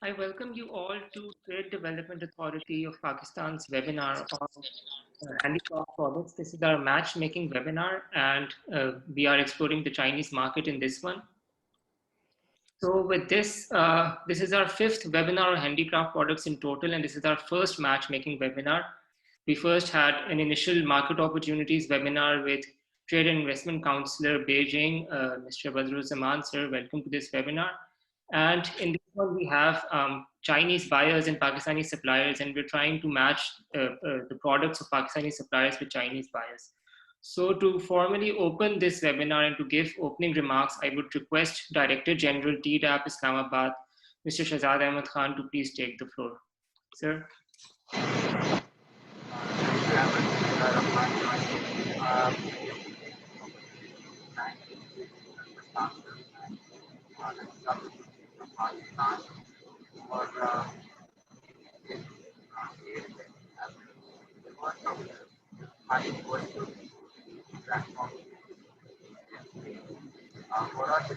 I welcome you all to Trade Development Authority of Pakistan's webinar on handicraft products. This is our matchmaking webinar, and we are exploring the Chinese market in this one. So with this, this is our fifth webinar on handicraft products in total, and this is our first matchmaking webinar. We first had an initial market opportunities webinar with Trade and Investment Counselor Beijing, Mr. Badruzzaman, sir. Welcome to this webinar. And in this one, we have Chinese buyers and Pakistani suppliers, and we're trying to match the products of Pakistani suppliers with Chinese buyers. So to formally open this webinar and to give opening remarks, I would request Director General TDAP Islamabad, Mr. Shahzad Ahmed Khan, to please take the floor. Sir.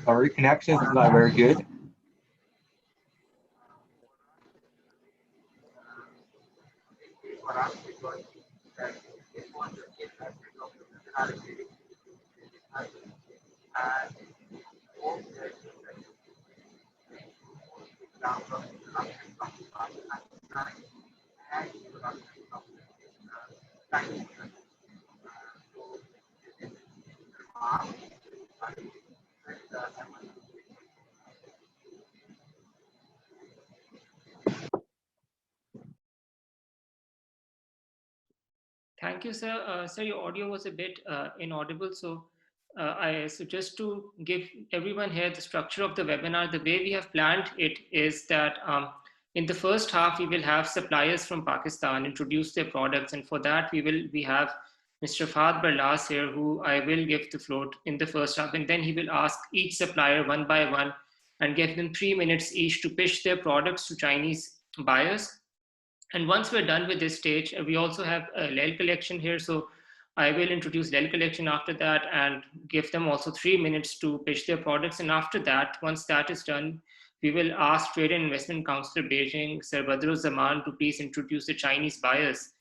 Our connection is not very good. Thank you, sir. Sir, your audio was a bit inaudible. So I suggest to give everyone here the structure of the webinar. The way we have planned it is that in the first half, we will have suppliers from Pakistan introduce their products. And for that, we have Mr. Fahad Barlas here, who I will give the floor in the first half. And then he will ask each supplier one by one and give them 3 minutes each to pitch their products to Chinese buyers. And once we're done with this stage, we also have a Lel Collection here. So I will introduce Lel Collection after that and give them also 3 minutes to pitch their products. And after that, once that is done, we will ask Trade and Investment Counselor Beijing, Sir Badruzzaman, to please introduce the Chinese buyers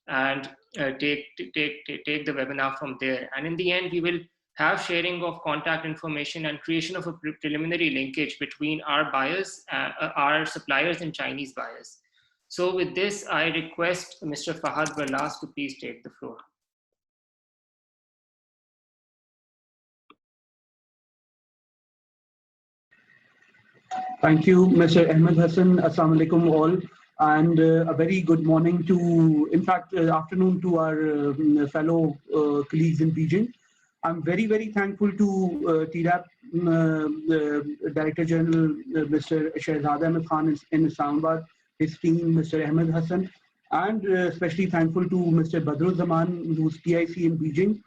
and take the webinar from there. And in the end, we will have sharing of contact information and creation of a preliminary linkage between our buyers, our suppliers and Chinese buyers. So with this, I request Mr. Fahad Barlas to please take the floor. Thank you, Mr. Ahmed Hassan. Assalamu alaikum all, and a very good morning to, in fact, afternoon to our fellow colleagues in Beijing. I'm very, very thankful to TDAP Director General, Mr. Shahzad Ahmed Khan in Islamabad, his team, Mr. Ahmed Hassan, and especially thankful to Mr. Badruzzaman, who's TIC in Beijing.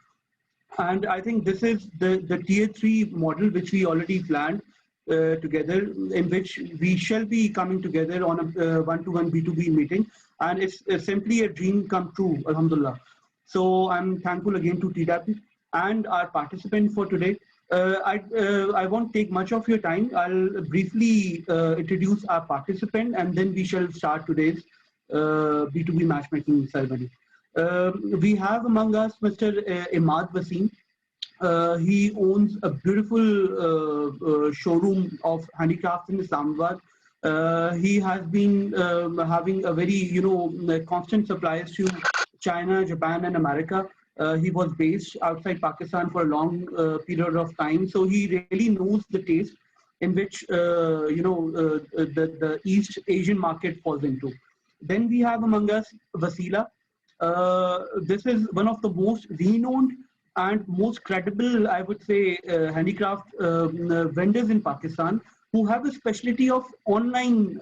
And I think this is the tier 3 model which we already planned together, in which we shall be coming together on a one-to-one B2B meeting. And it's simply a dream come true, alhamdulillah. So I'm thankful again to TDAP and our participant for today. I won't take much of your time. I'll briefly introduce our participant, and then we shall start today's B2B matchmaking ceremony. We have among us Mr. Imad Wasim. He owns a beautiful showroom of handicrafts in Islamabad. He has been having a very, constant supplies to China, Japan, and America. He was based outside Pakistan for a long period of time, so he really knows the taste in which the East Asian market falls into. Then we have among us Vasila. This is one of the most renowned and most credible, I would say, handicraft vendors in Pakistan, who have a specialty of online,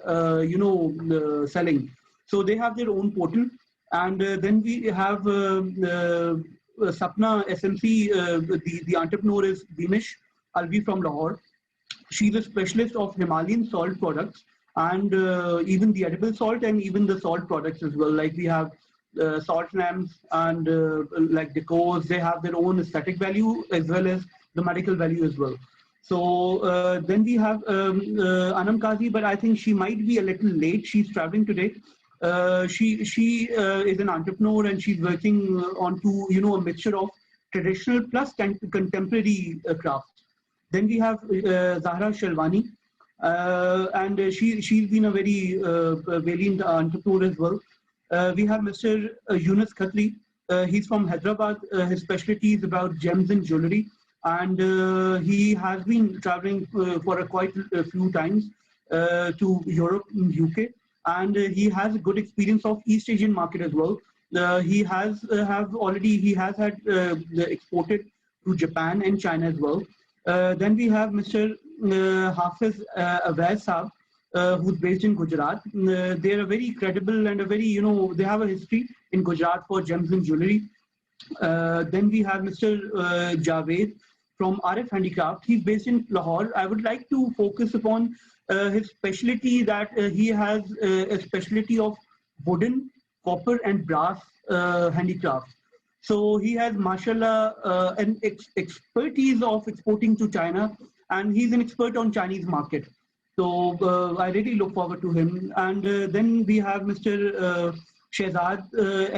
selling. So they have their own portal. And then we have Sapna SMC, the entrepreneur is Beamish Alvi from Lahore. She's a specialist of Himalayan salt products and even the edible salt and even the salt products as well. Like we have salt lamps and like decors, they have their own aesthetic value as well as the medical value as well. So then we have Anam Kazi, but I think she might be a little late. She's traveling today. She is an entrepreneur and she's working on to a mixture of traditional plus contemporary crafts. Then we have Zahra Shalwani, and she's been a very valiant entrepreneur as well. We have Mr. Yunus Khatri. He's from Hyderabad. His specialty is about gems and jewelry, and he has been traveling for quite a few times to Europe and UK, and he has a good experience of East Asian market as well. He has had exported to Japan and China as well. Then we have Mr. Hafiz Awais Saab, who's based in Gujarat. They're a very credible and a very, they have a history in Gujarat for gems and jewelry. Then we have Mr. Javed from RF Handicraft. He's based in Lahore. I would like to focus upon his specialty that he has a specialty of wooden, copper and brass handicraft. So he has, mashallah, an expertise of exporting to China, and he's an expert on Chinese market. So I really look forward to him. And then we have Mr. Shehzad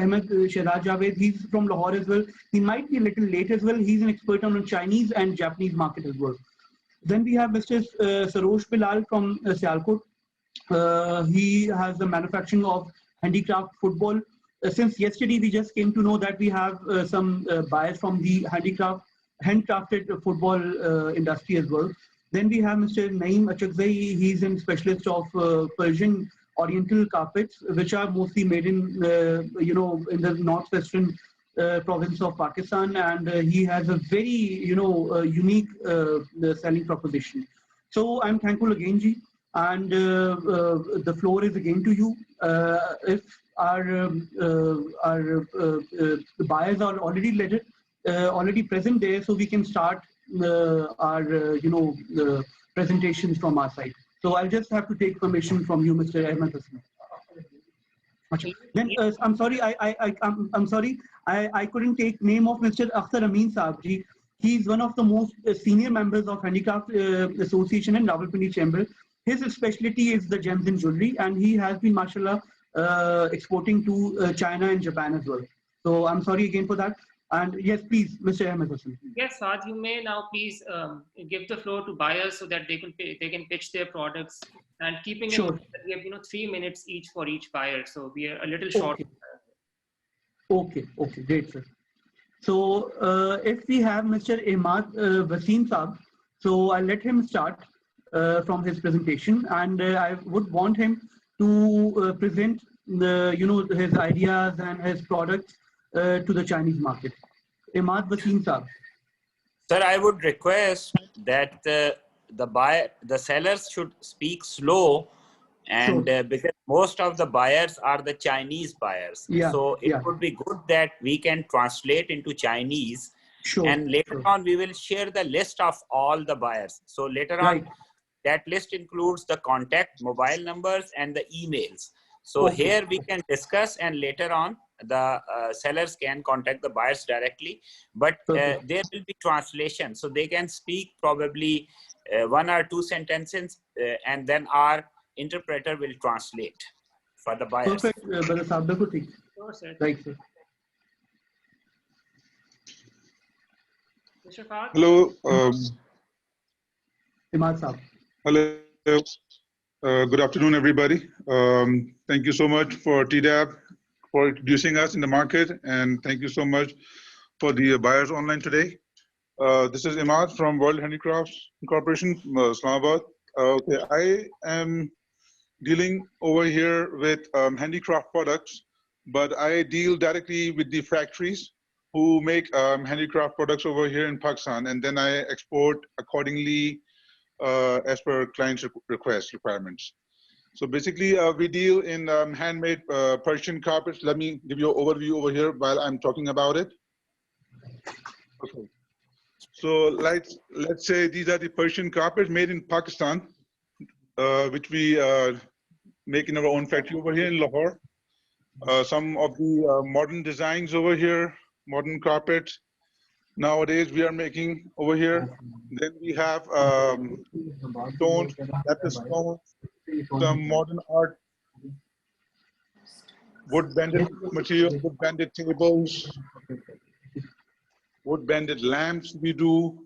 Ahmed Shehzad Javed. He's from Lahore as well. He might be a little late as well. He's an expert on Chinese and Japanese market as well. Then we have Mr. Sarosh Bilal from Sialkot. He has the manufacturing of handicraft football. Since yesterday, we just came to know that we have some buyers from the handcrafted football industry as well. Then we have Mr. Naeem Achakzai. He's a specialist of Persian Oriental carpets, which are mostly made in, in the northwestern province of Pakistan, and he has a very, unique selling proposition. So I'm thankful again, Ji, and the floor is again to you. If our the buyers are already present there, so we can start our presentations from our side. So I'll just have to take permission from you, Mr. Ahmed Hassan. Then I'm sorry, I'm sorry, I couldn't take name of Mr. Akhtar Amin Saab Ji. He's one of the most senior members of Handicraft Association in Rawalpindi Chamber. His specialty is the gems and jewelry, and he has been, mashallah, exporting to China and Japan as well. So I'm sorry again for that. And yes, please, Mr. Ahmed Hassan. Yes, Saad, you may now please give the floor to buyers so that they can pitch their products, and keeping in mind that we have 3 minutes each for each buyer, so we are a little short. Okay, great, sir. So if we have Mr. Imad Wasim Saab, so I'll let him start from his presentation, and I would want him to present his ideas and his products to the Chinese market. Imad Wasim Saab. Sir, I would request that the sellers should speak slow, and because most of the buyers are the Chinese buyers. So it would be good that we can translate into Chinese, and later on we will share the list of all the buyers. So later on, that list includes the contact mobile numbers and the emails. So here we can discuss, and later on the sellers can contact the buyers directly, but there will be translation, so they can speak probably 1 or 2 sentences, and then our interpreter will translate for the buyers. Perfect, Brother Saab. Sure, sir. Right, sir. Mr. Fahd? Hello. Imad Saab. Hello. Good afternoon, everybody. Thank you so much for TDAP for introducing us in the market, and thank you so much for the buyers online today. This is Imad from World Handicrafts Incorporation, Islamabad. Okay, I am dealing over here with handicraft products, but I deal directly with the factories who make handicraft products over here in Pakistan, and then I export accordingly as per client's requirements. So basically, we deal in handmade Persian carpets. Let me give you an overview over here while I'm talking about it. Okay. So let's say these are the Persian carpets made in Pakistan, which we make in our own factory over here in Lahore. Some of the modern designs over here, modern carpets. nowadays we are making over here. Then we have stones, lapis stones, some modern art, wood bended material, wood bended tables, wood bended lamps we do.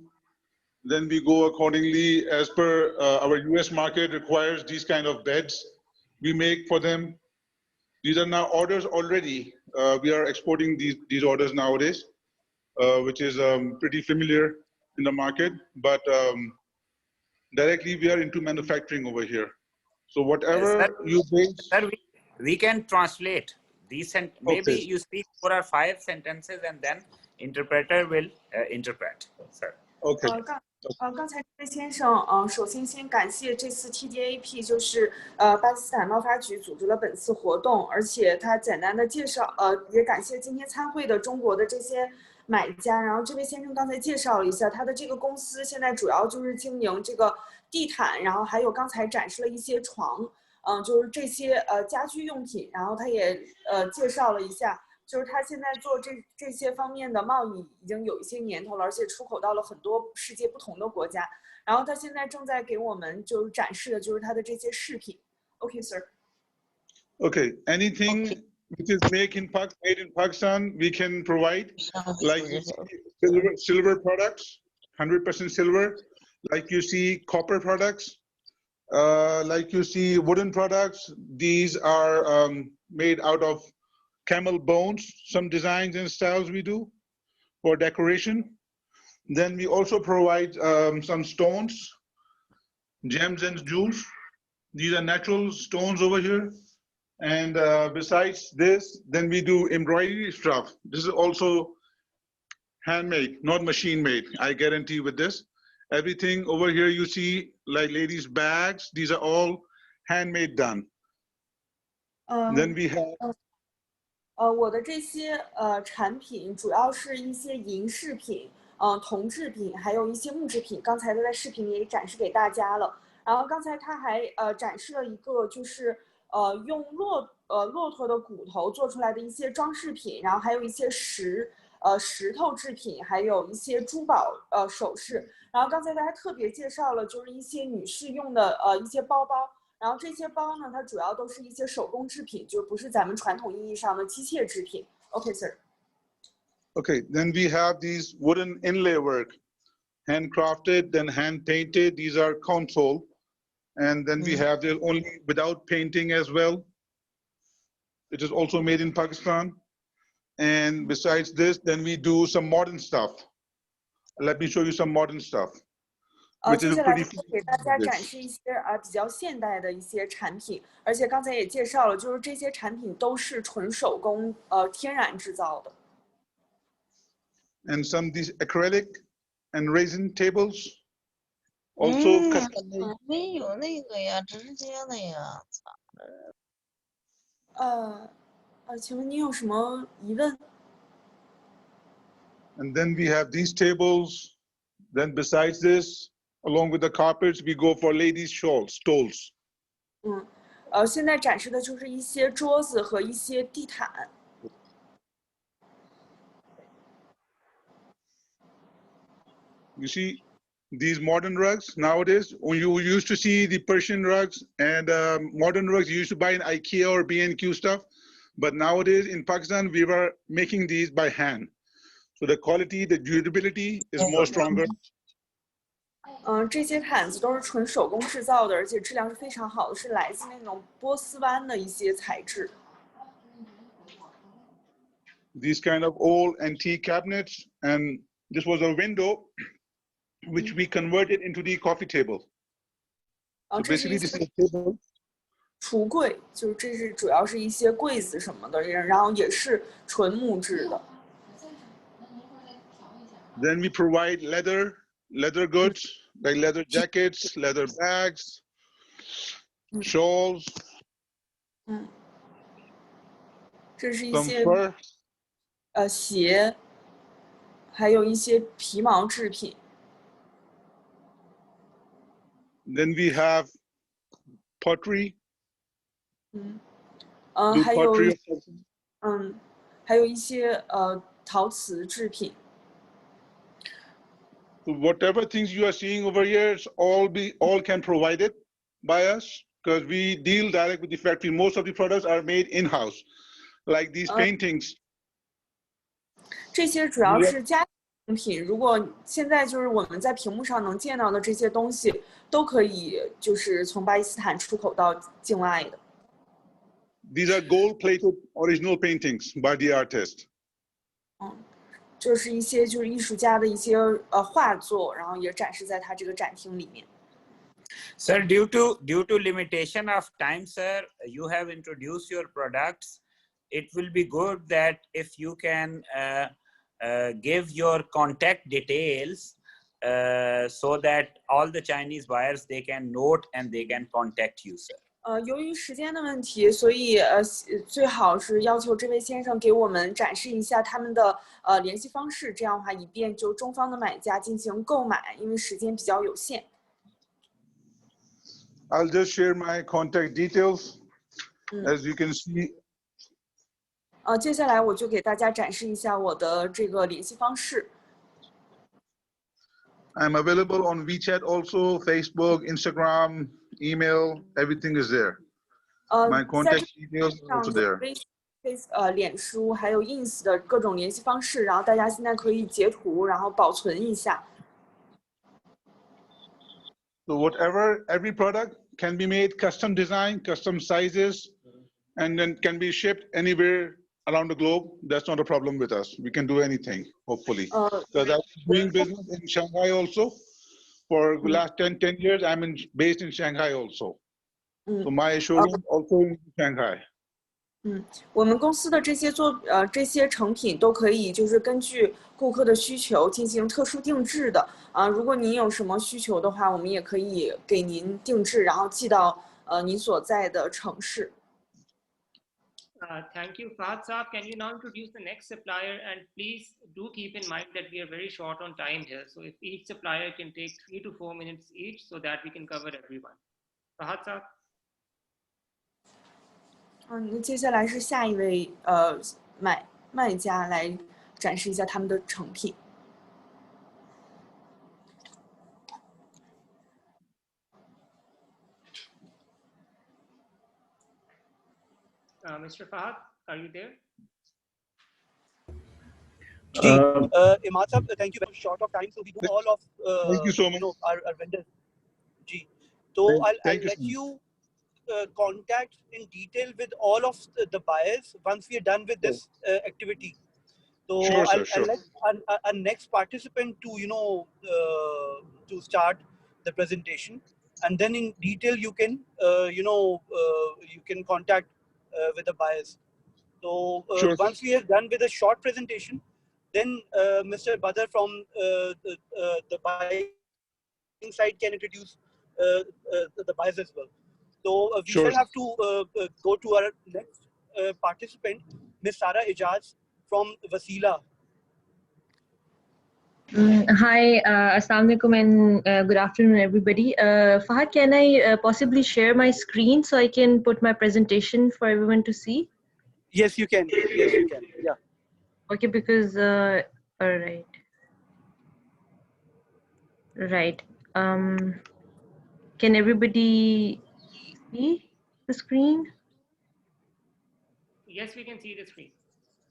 Then we go accordingly as per our US market requires these kind of beds we make for them. These are now orders already. We are exporting these orders nowadays, which is pretty familiar in the market, but directly we are into manufacturing over here. So whatever you base. Sir, we can translate these, maybe you speak 4 or 5 sentences and then interpreter will interpret, sir. Okay. 刚才这位先生，首先先感谢这次 TDAP， 就是巴基斯坦贸发局组织了本次活动，而且他简单的介绍，也感谢今天参会的中国的这些买家。然后这位先生刚才介绍了一下他的这个公司，现在主要就是经营这个地毯，然后还有刚才展示了一些床，就是这些家居用品。然后他也介绍了一下。就是他现在做这些方面的贸易已经有一些年头了，而且出口到了很多世界不同的国家。然后他现在正在给我们就是展示的就是他的这些饰品。Okay, sir. Okay, anything which is made in Pakistan, we can provide. Like you see silver products, 100% silver. Like you see copper products. Like you see wooden products. These are made out of camel bones, some designs and styles we do for decoration. Then we also provide some stones, gems and jewels. These are natural stones over here. And besides this, then we do embroidery stuff. This is also handmade, not machine made. I guarantee with this. Everything over here you see, like ladies' bags, these are all handmade done. Then we have. 我的这些产品主要是一些银饰品、铜制品，还有一些木制品。刚才他在视频里也展示给大家了。然后刚才他还展示了一个，就是用骆驼的骨头做出来的一些装饰品，然后还有一些石头制品，还有一些珠宝首饰。然后刚才他还特别介绍了，就是一些女士用的一些包包。然后这些包呢，它主要都是一些手工制品，就不是咱们传统意义上的机械制品。Okay, sir. Okay, then we have these wooden inlay work, handcrafted, then hand painted. These are console, and then we have the only without painting as well. It is also made in Pakistan. And besides this, then we do some modern stuff. Let me show you some modern stuff. 接下来给大家展示一些比较现代的一些产品，而且刚才也介绍了，就是这些产品都是纯手工天然制造的。And some these acrylic and resin tables, also custom made. 没有那个呀，直接的呀。请问您有什么疑问？ And then we have these tables. Then besides this, along with the carpets, we go for ladies' stoles. 现在展示的就是一些桌子和一些地毯。You see these modern rugs nowadays. When you used to see the Persian rugs and modern rugs, you used to buy in IKEA or B&Q stuff. But nowadays in Pakistan, we were making these by hand. So the quality, the durability is more stronger. 这些毯子都是纯手工制造的，而且质量是非常好的，是来自那种波斯湾的一些材质。These kind of old antique cabinets, and this was a window which we converted into the coffee table. So basically, this is a table. 橱柜，就是这是主要是一些柜子什么的，然后也是纯木质的。Then we provide leather goods like leather jackets, leather bags, shawls. 这是一 some 些 fur. 鞋，还有一些皮毛制品。Then we have pottery. 还有还有一些陶瓷制品。So whatever things you are seeing over here, all can provided by us because we deal direct with the factory. Most of the products are made in-house, like these paintings. 这些主要是家用品。如果现在就是我们在屏幕上能见到的这些东西，都可以就是从巴基斯坦出口到境外的。These are gold-plated original paintings by the artist. 这是一些就是艺术家的一些画作，然后也展示在他这个展厅里面。Sir, due to limitation of time, sir, you have introduced your products. It will be good that if you can give your contact details so that all the Chinese buyers they can note and they can contact you, sir. 由于时间的问题，所以最好是要求这位先生给我们展示一下他们的联系方式，这样的话以便就中方的买家进行购买，因为时间比较有限。I'll just share my contact details. As you can see. 接下来我就给大家展示一下我的这个联系方式。I'm available on WeChat also, Facebook, Instagram, email, everything is there. My contact details are also there. 脸书还有 ins 的各种联系方式，然后大家现在可以截图，然后保存一下。So every product can be made custom design, custom sizes, and then can be shipped anywhere around the globe. That's not a problem with us. We can do anything, hopefully. Because I'm doing business in Shanghai also. For the last 10 years, I'm based in Shanghai also. So my showroom also in Shanghai. 我们公司的这些成品都可以就是根据顾客的需求进行特殊定制的如果您有什么需求的话，我们也可以给您定制，然后寄到您所在的城市。Thank you, Fahad Saab. Can you now introduce the next supplier? And please do keep in mind that we are very short on time here. So if each supplier can take 3 to 4 minutes each so that we can cover everyone. Fahad Saab. 那接下来是下一位卖家来展示一下他们的成品。Mr. Fahad, are you there? Imad sir, thank you. Very short of time, so we do all of thank you so much. Our vendors. So I'll let you contact in detail with all of the buyers once we are done with this activity. So sure, I'll let our next participant to to start the presentation, and then in detail you can you can contact with the buyers. So sure, once we are done with a short presentation, then Mr. Badr from the buying side can introduce the buyers as well. So we sure. shall have to go to our next participant, Ms. Sara Ijaz from Wasila. Hi, Assalamu alaikum and good afternoon, everybody. Fahad, can I possibly share my screen so I can put my presentation for everyone to see? Yes, you can. Yes, you can. Yeah. Okay, because all right. Right. Can everybody see the screen? Yes, we can see the screen.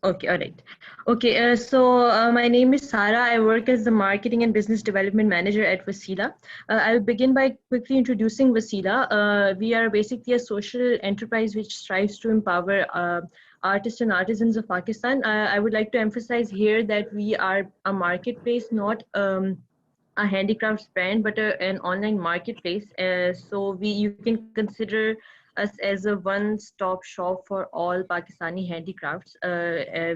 Okay, all right. Okay, so my name is Sara. I work as the Marketing and Business Development Manager at Wasila. I'll begin by quickly introducing Wasila. We are basically a social enterprise which strives to empower artists and artisans of Pakistan. I would like to emphasize here that we are a marketplace, not a handicrafts brand, but an online marketplace. So you can consider us as a one-stop shop for all Pakistani handicrafts.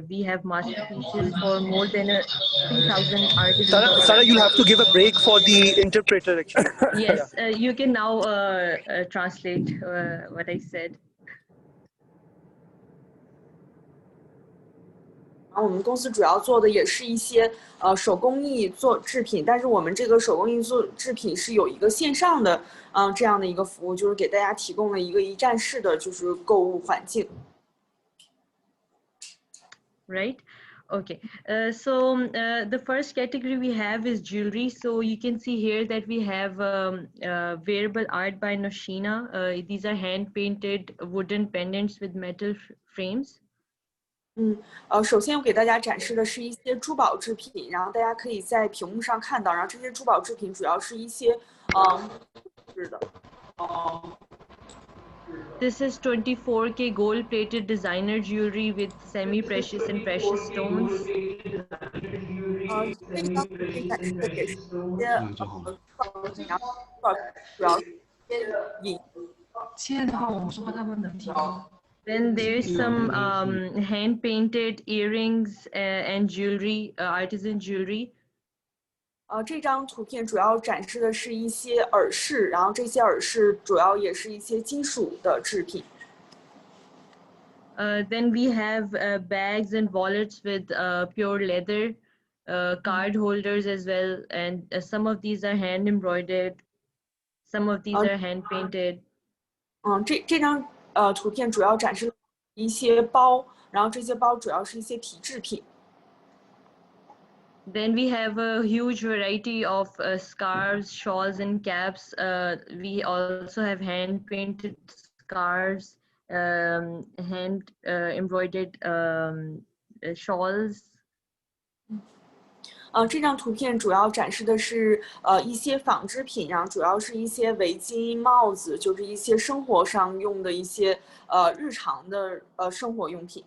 We have masterpieces for more than 3,000 artisans. Sara, you'll have to give a break for the interpreter actually. Yes, you can now translate what I said. 我们公司主要做的也是一些手工艺做制品，但是我们这个手工艺做制品是有一个线上的这样的一个服务，就是给大家提供了一个一站式的就是购物环境。 Right. Okay, the first category we have is jewelry. So you can see here that we have wearable art by Noshina. These are hand painted wooden pendants with metal frames. 首先我给大家展示的是一些珠宝制品，然后大家可以在屏幕上看到，然后这些珠宝制品主要是一些是的。This is 24K gold-plated designer jewelry with semi-precious and precious stones. 这张图片展示的也是一些珠宝制品，然后珠宝主要是一些银。Then there's some hand-painted earrings and jewelry, artisan jewelry. 这张图片主要展示的是一些耳饰，然后这些耳饰主要也是一些金属的制品。Then we have bags and wallets with pure leather, card holders as well, and some of these are hand embroidered, some of these are hand painted. 这张图片主要展示一些包，然后这些包主要是一些皮制品。Then we have a huge variety of scarves, shawls, and caps. We also have hand painted scarves, hand embroidered shawls. 这张图片主要展示的是一些纺织品，然后主要是一些围巾、帽子，就是一些生活上用的一些日常的生活用品。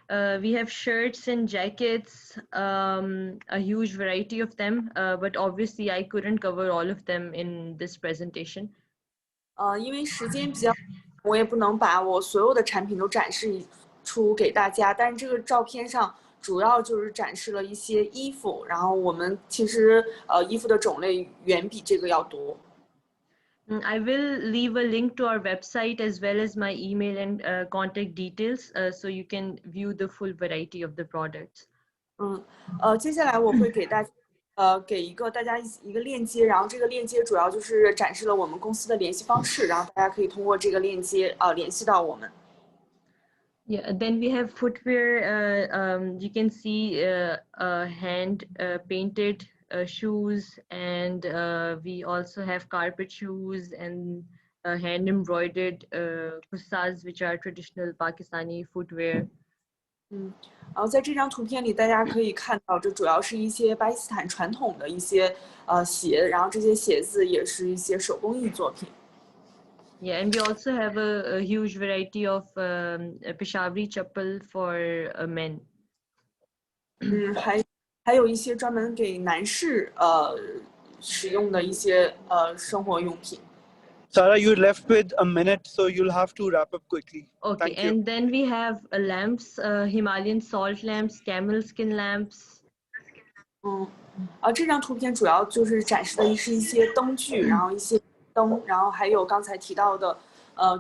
We have shirts and jackets, a huge variety of them, but obviously I couldn't cover all of them in this presentation. 因为时间比较，我也不能把我所有的产品都展示出给大家，但是这个照片上主要就是展示了一些衣服，然后我们其实衣服的种类远比这个要多。I will leave a link to our website as well as my email and contact details, so you can view the full variety of the products. 接下来我会给大家给大家一个链接，然后这个链接主要就是展示了我们公司的联系方式，然后大家可以通过这个链接联系到我们。Yeah, then we have footwear. You can see hand painted shoes, and we also have carpet shoes and hand embroidered kursas, which are traditional Pakistani footwear. 然后在这张图片里，大家可以看到，这主要是一些巴基斯坦传统的一些鞋，然后这些鞋子也是一些手工艺作品。Yeah, and we also have a huge variety of Peshawari chappal for men. 还有一些专门给男士使用的一些生活用品。Sarah, you're left with a minute, so you'll have to wrap up quickly. Okay, Thank you. and then we have lamps, Himalayan salt lamps, camel skin lamps. 这张图片主要就是展示的是一些灯具，然后一些灯，然后还有刚才提到的，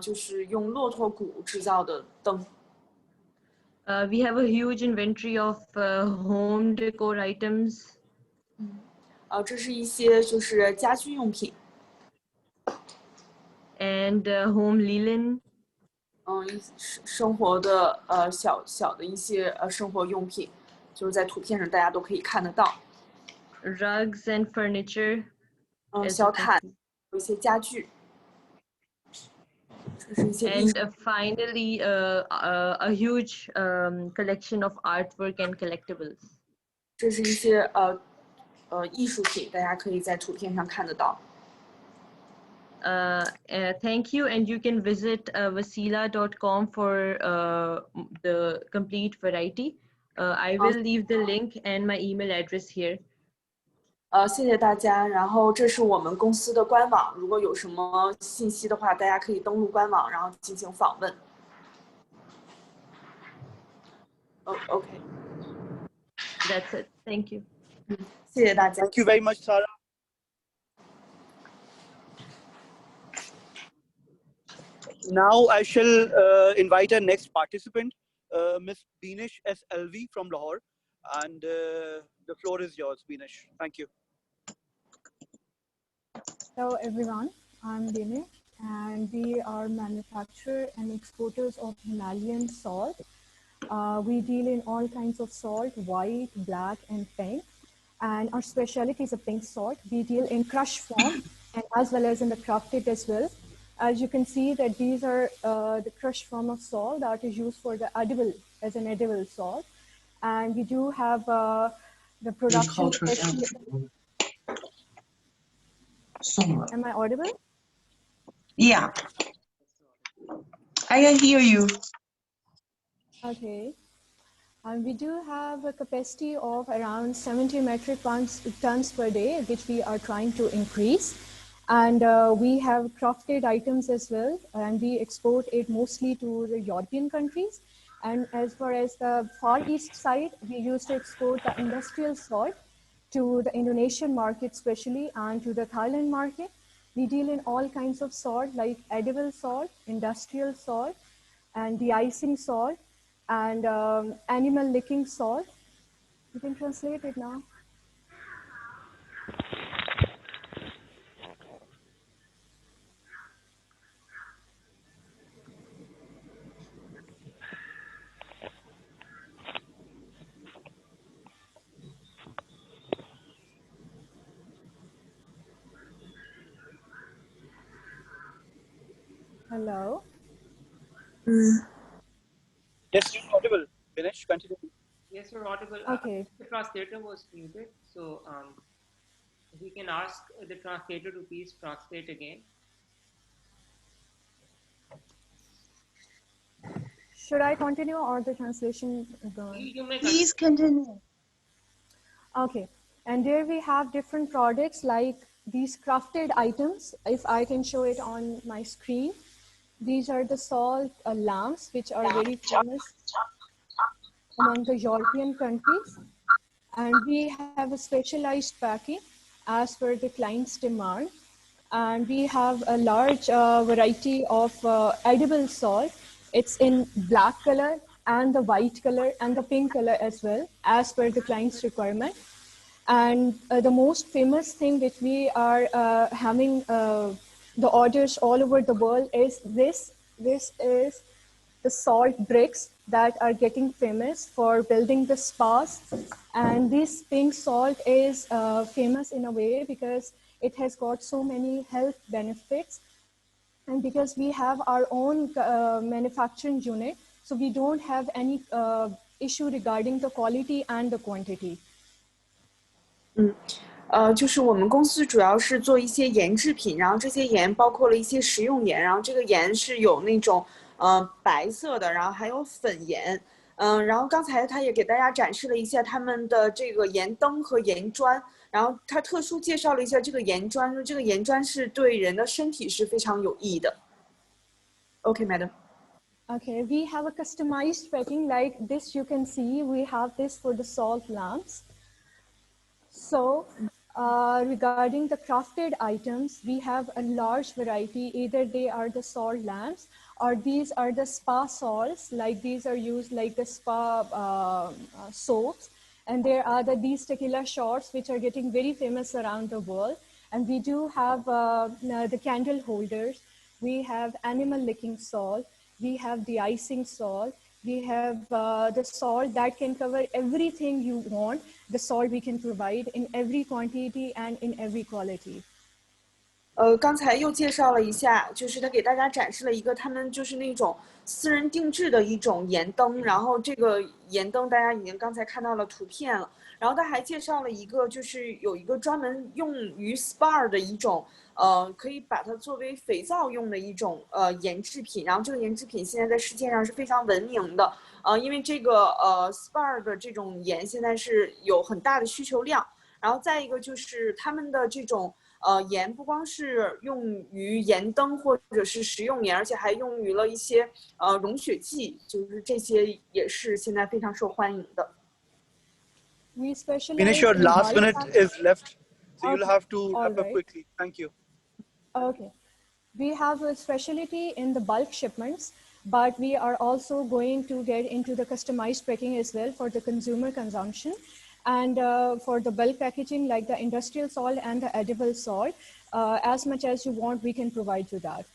就是用骆驼骨制造的灯。We have a huge inventory of home decor items. 这是一些就是家居用品。And home linen. 生活的小的一些生活用品，就是在图片上大家都可以看得到。Rugs and furniture. 小毯，有一些家具。And finally, a huge collection of artwork and collectibles. 这是一些艺术品，大家可以在图片上看得到。Thank you, and you can visit wasila.com for the complete variety. I will leave the link and my email address here. 谢谢大家。然后这是我们公司的官网，如果有什么信息的话，大家可以登录官网，然后进行访问。OK. That's it. Thank you. 谢谢大家。Thank you very much, Sarah. Now I shall invite our next participant, Ms. Beenish SLV from Lahore, and the floor is yours, Beenish. Thank you. Hello everyone, I'm Beenish, and we are manufacturers and exporters of Himalayan salt. We deal in all kinds of salt, white, black, and pink. And our specialty is a pink salt. We deal in crush form and as well as in the crafted as well. As you can see that these are the crush form of salt that is used for the edible, as an edible salt. And we do have the production. Am I audible? Yeah, I can hear you. Okay. And we do have a capacity of around 70 metric tons per day, which we are trying to increase. And we have crafted items as well, and we export it mostly to the European countries. And as far as the Far East side, we used to export the industrial salt to the Indonesian market especially, and to the Thailand market. We deal in all kinds of salt, like edible salt, industrial salt, and de-icing salt, and animal licking salt. You can translate it now. Hello. Yes, you're audible. Finish, continue. Yes, you're audible. Okay. The translator was muted, so we can ask the translator to please translate again. Should I continue or the translation? You may Please continue. Okay. And there we have different products like these crafted items. If I can show it on my screen. These are the salt lamps, which are very famous among the European countries. And we have a specialized packing as per the client's demand. And we have a large variety of edible salt. It's in black color and the white color and the pink color as well, as per the client's requirement. And the most famous thing which we are having the orders all over the world is this. This is the salt bricks that are getting famous for building the spas. And this pink salt is famous in a way because it has got so many health benefits. And because we have our own manufacturing unit, so we don't have any issue regarding the quality and the quantity. 就是我们公司主要是做一些盐制品，然后这些盐包括了一些食用盐，然后这个盐是有那种白色的，然后还有粉盐，然后刚才他也给大家展示了一下他们的这个盐灯和盐砖，然后他特殊介绍了一下这个盐砖，说这个盐砖是对人的身体是非常有益的。Okay, madam. Okay, we have a customized packing like this. You can see we have this for the salt lamps. So regarding the crafted items, we have a large variety. Either they are the salt lamps or these are the spa salts, like these are used like the spa soaps. And there are these tequila shots, which are getting very famous around the world. And we do have the candle holders. We have animal licking salt. We have de-icing salt. We have the salt that can cover everything you want. The salt we can provide in every quantity and in every quality. 刚才又介绍了一下，就是他给大家展示了一个他们就是那种私人定制的一种盐灯，然后这个盐灯大家已经刚才看到了图片了，然后他还介绍了一个就是有一个专门用于 SPA 的一种可以把它作为肥皂用的一种盐制品，然后这个盐制品现在在世界上是非常闻名的，因为这个SPA 的这种盐现在是有很大的需求量，然后再一个就是他们的这种盐不光是用于盐灯或者是食用盐，而且还用于了一些溶血剂，就是这些也是现在非常受欢迎的。Finish, your last minute is left, so you'll have to wrap up quickly. Thank you. Okay. We have a specialty in the bulk shipments, but we are also going to get into the customized packing as well for the consumer consumption. And for the bulk packaging, like the industrial salt and the edible salt, as much as you want, we can provide you that.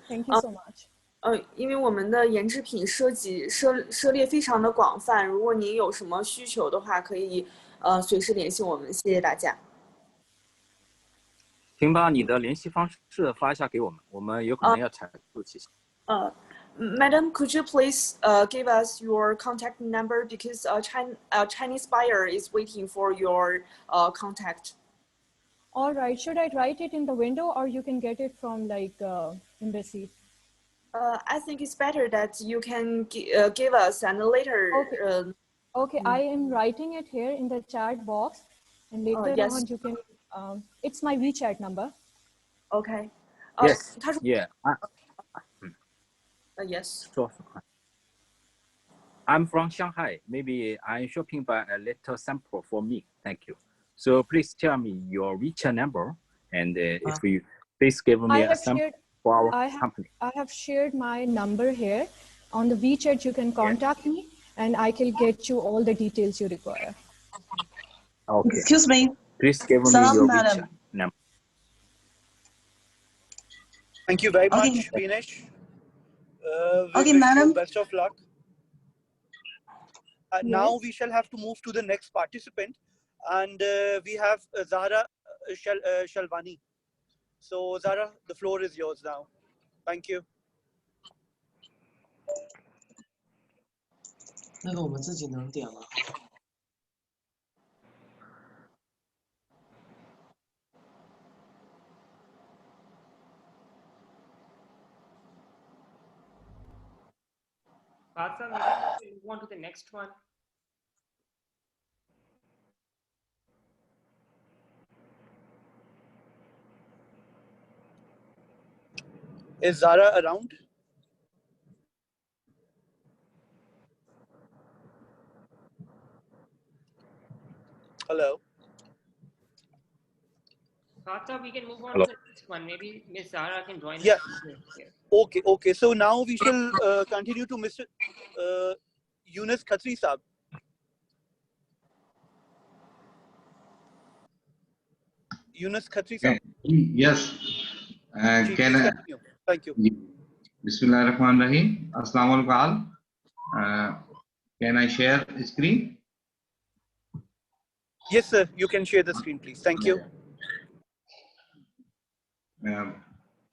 Thank you so much. 因为我们的研制品涉猎非常的广泛，如果您有什么需求的话，可以随时联系我们，谢谢大家。请把你的联系方式发一下给我们，我们有可能要采购其实。Madam, could you please give us your contact number because a Chinese buyer is waiting for your contact. All right. Should I write it in the window, or you can get it from like embassy? I think it's better that you can give us and later. Okay. Okay, I am writing it here in the chat box, and later yes. on you can. It's my WeChat number. Okay. Yes. Yeah. Yes. Sure. I'm from Shanghai. Maybe I'm shopping by a little sample for me. Thank you. So please tell me your WeChat number, and if you please give me a sample for our company. I have shared my number here. On the WeChat, you can contact me, and I can get you all the details you require. Okay. Excuse me. Please give me your WeChat number. Thank you very much, Vinesh. Okay, madam. Best of luck. Now we shall have to move to the next participant, and we have Zahra Shalvani. So Zahra, the floor is yours now. Thank you. 那个我们自己能点吗？ Partha, maybe move on to the next one. Is Zara around? Hello. Partha, we can move on to the next one. Maybe Miss Zara can join us. Yeah. Okay. Okay. So now we shall continue to Mr. Yunus Khatri Saab. Yunus Khatri Saab. Yes. Can I? Thank you. Bismillahirrahmanirrahim. Assalamu alaikum. Can I share screen? Yes, sir. You can share the screen, please. Thank you.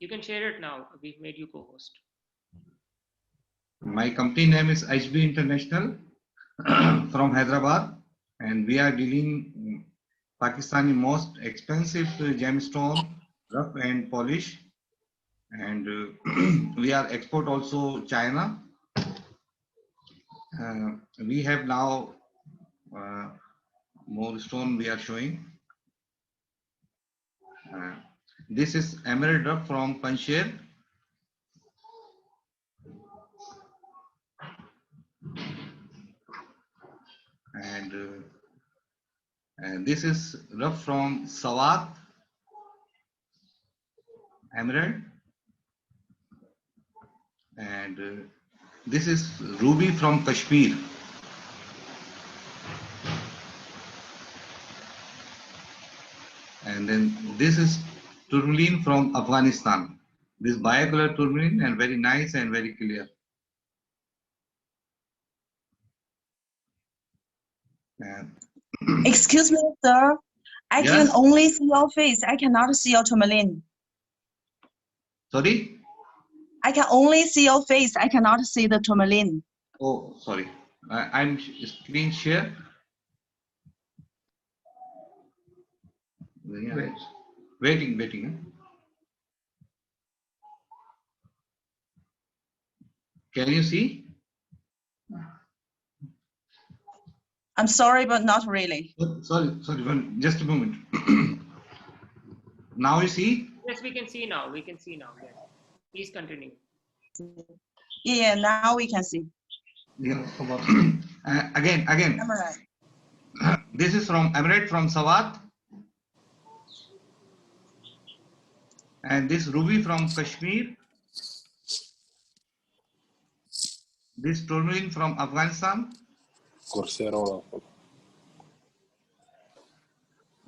You can share it now. We've made you co-host. My company name is HB International from Hyderabad, and we are dealing Pakistani most expensive gemstone, rough and polish, and we are export also China. We have now more stone we are showing. This is emerald rough from Panjshir. And this is rough from Sawat, emerald. And this is ruby from Kashmir. And then this is tourmaline from Afghanistan. This bicolor tourmaline and very nice and very clear. Excuse me, sir. I can only see your face. I cannot see your tourmaline. Sorry? I can only see your face. I cannot see the tourmaline. Oh, sorry. I'm screen share. Waiting. Can you see? I'm sorry, but not really. Sorry, just a moment. Now you see? Yes, we can see now. Yes. Please continue. Yeah, now we can see. Yeah. Again. Emerald. This is from emerald from Sawat. And this ruby from Kashmir. This tourmaline from Afghanistan.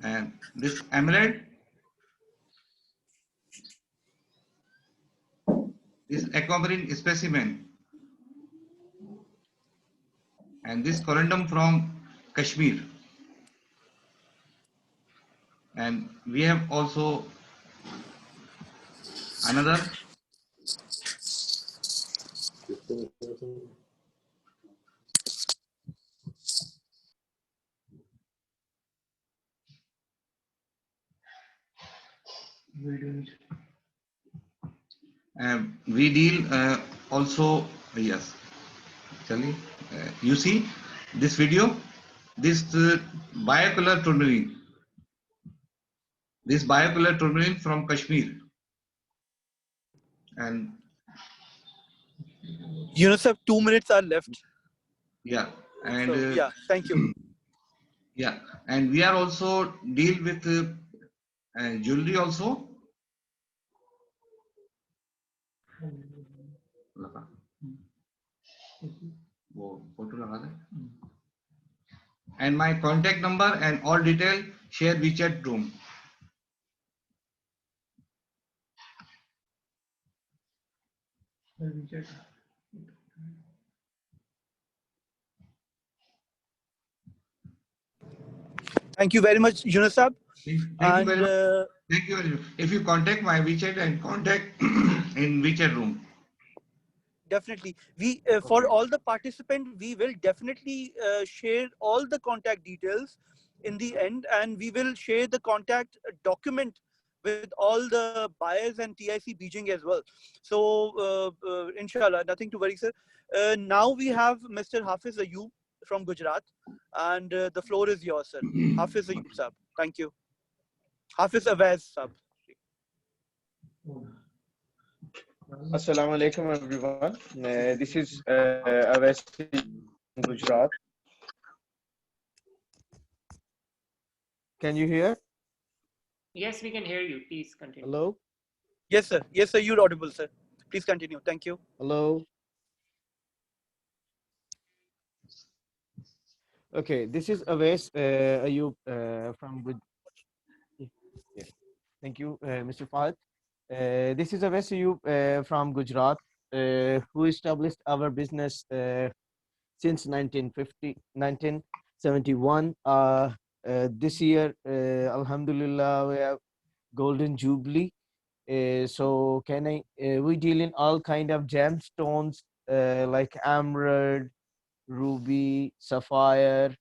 And this emerald. This aquamarine specimen. And this corundum from Kashmir. And we have also another we deal also, yes, actually, you see this video, this biocolor tourmaline, from Kashmir. And UNICEF, 2 minutes are left. Yeah, and so, yeah, thank you. Yeah, and we are also deal with jewelry also. And my contact number and all detail share WeChat room. Thank you very much, UNICEF. Thank you very much. Thank you very much. If you contact my WeChat and contact in WeChat room. Definitely. We for all the participants, we will definitely share all the contact details in the end, and we will share the contact document with all the buyers and TIC Beijing as well. So inshallah, nothing to worry, sir. Now we have Mr. Hafiz Ayub from Gujarat, and the floor is yours, sir. Hafiz Ayub sab. Thank you. Hafiz Awaz sab. Assalamu alaikum everyone. This is Awais from Gujarat. Can you hear? Yes, we can hear you. Please continue. Hello? Yes, sir. Yes, sir. You're audible, sir. Please continue. Thank you. Hello? Okay, this is Awais Ayub from Gujarat. Yeah. Thank you, Mr. Fahad. This is Awais Ayub from Gujarat, who established our business since 1971. This year, Alhamdulillah, we have Golden Jubilee. So we deal in all kind of gemstones like emerald, ruby, sapphire,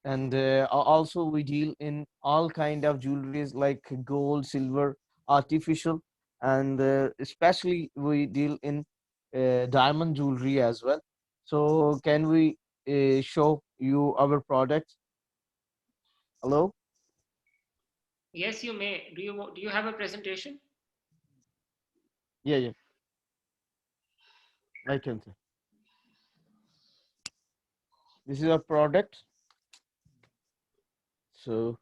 and also we deal in all kind of jewelries like gold, silver, artificial, and especially we deal in diamond jewelry as well. So can we show you our products? Hello? Yes, you may. Do you have a presentation? Yeah, I can say. This is our product. So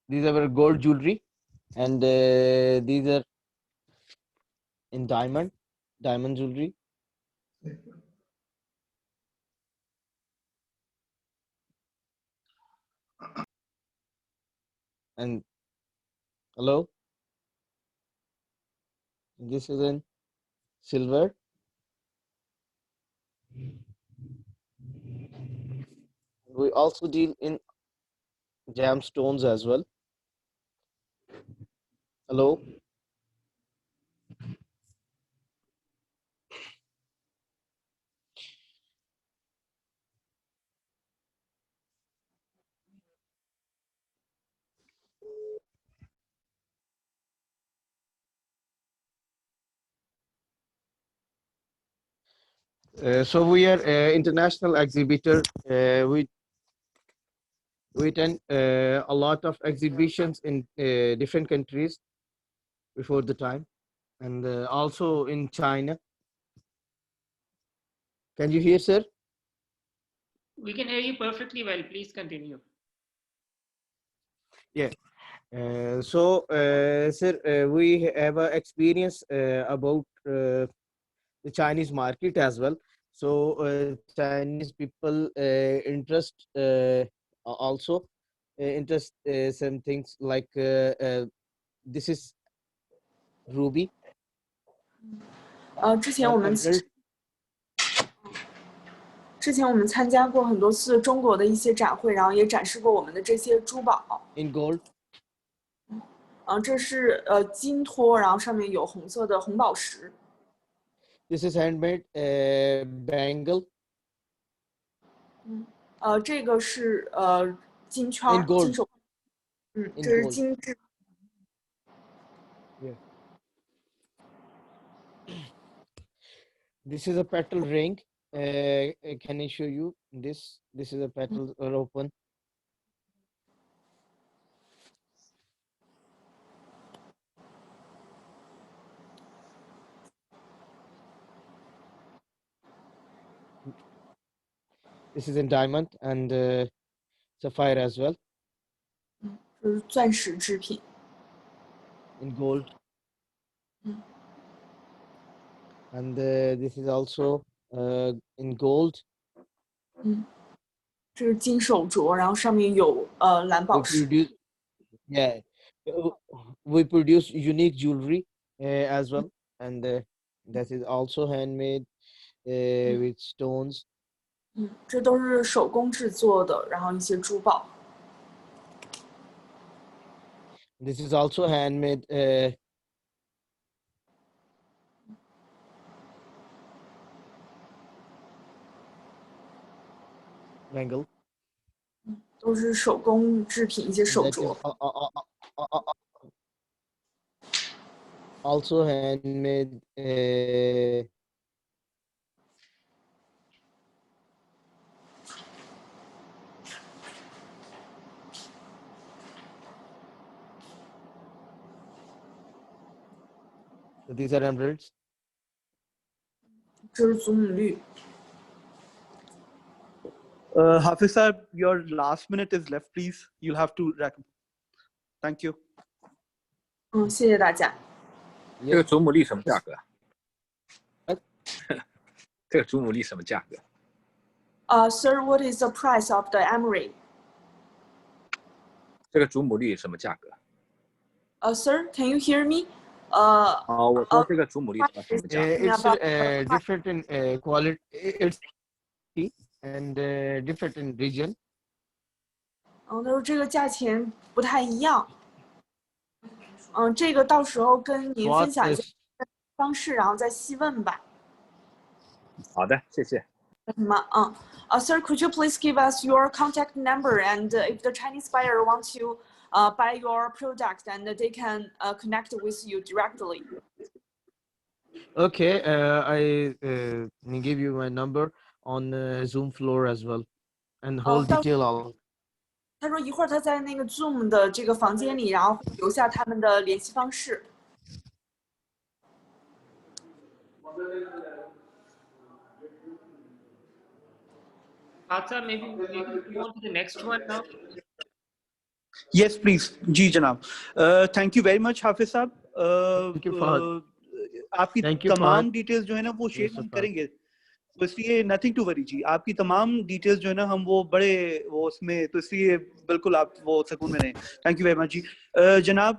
these are our gold jewelry, and these are in diamond jewelry. And hello, this is in silver. We also deal in gemstones as well. Hello. So we are international exhibitor. We attend a lot of exhibitions in different countries before the time, and also in China. Can you hear, sir? We can hear you perfectly well. Please continue. Yeah. So, sir, we have experience about the Chinese market as well. So Chinese people interest also interest some things like this is ruby. 之前我们参加过很多次中国的一些展会，然后也展示过我们的这些珠宝。In gold. 这是金托，然后上面有红色的红宝石。This is handmade bangle. 这个是金圈 In gold. 金手，这是金质。Yeah. This is a petal ring. Can I show you this? This is a petal open. This is in diamond and sapphire as well. 这是钻石制品。In gold. And this is also in gold. 这是金手镯，然后上面有蓝宝石。Yeah, we produce unique jewelry as well, and that is also handmade with stones. 这都是手工制作的，然后一些珠宝。This is also handmade. Bangle. 都是手工制品，一些手镯。Also handmade. These are emeralds. 这是祖母绿。Hafiz sir, your last minute is left, please. You'll have to wrap. Thank you. 谢谢大家。这个祖母绿什么价格？这个祖母绿什么价格？Sir, what is the price of the emerald? 这个祖母绿什么价格？Sir, can you hear me? 我说这个祖母绿什么价格 It's different in quality. It's and different in region. 他说这个价钱不太一样。这个到时候跟您分享一下方式，然后再细问吧。好的，谢谢。Sir, could you please give us your contact number, and if the Chinese buyer wants to buy your product, and they can connect with you directly. Okay, I give you my number on Zoom floor as well, and whole detail all. 他说一会儿他在那个 Zoom 的这个房间里，然后留下他们的联系方式。Atha, maybe move on to the next one now. Yes, please. जी जनाब. Thank you very much, Hafiz साहब. Thank you, Fahad. आपकी तमाम details जो है ना वो share हम करेंगे, तो इसलिए नथिंग टू वरी जी. आपकी तमाम डिटेल्स जो है ना हम वो बड़े वो उसमें, तो इसलिए बिल्कुल आप वो सुकून में रहें. थैंक यू वेरी मच जी. जनाब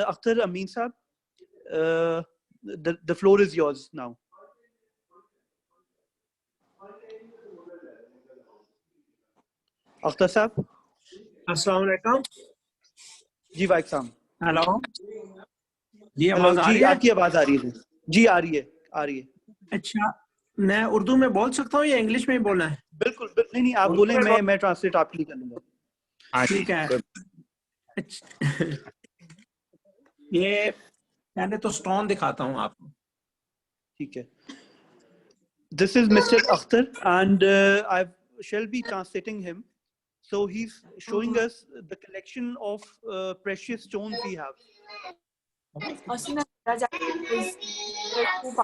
अख्तर अमीन साहब, the floor is yours now. Akhtar साहब. अस्सलाम वालेकुम. जी वालेकुम. हेलो जी, आवाज आ रही है? आपकी आवाज आ रही है जी. आ रही है. अच्छा, मैं उर्दू में बोल सकता हूँ या इंग्लिश में ही बोलना है? बिल्कुल नहीं आप बोलें, मैं ट्रांसलेट आपके लिए कर लूंगा. ठीक है. ये पहले तो स्टोन दिखाता हूँ आपको. ठीक है. This is Mr. Akhtar and I shall be translating him. So he's showing us the collection of precious stones we have. 现在给大家珠宝。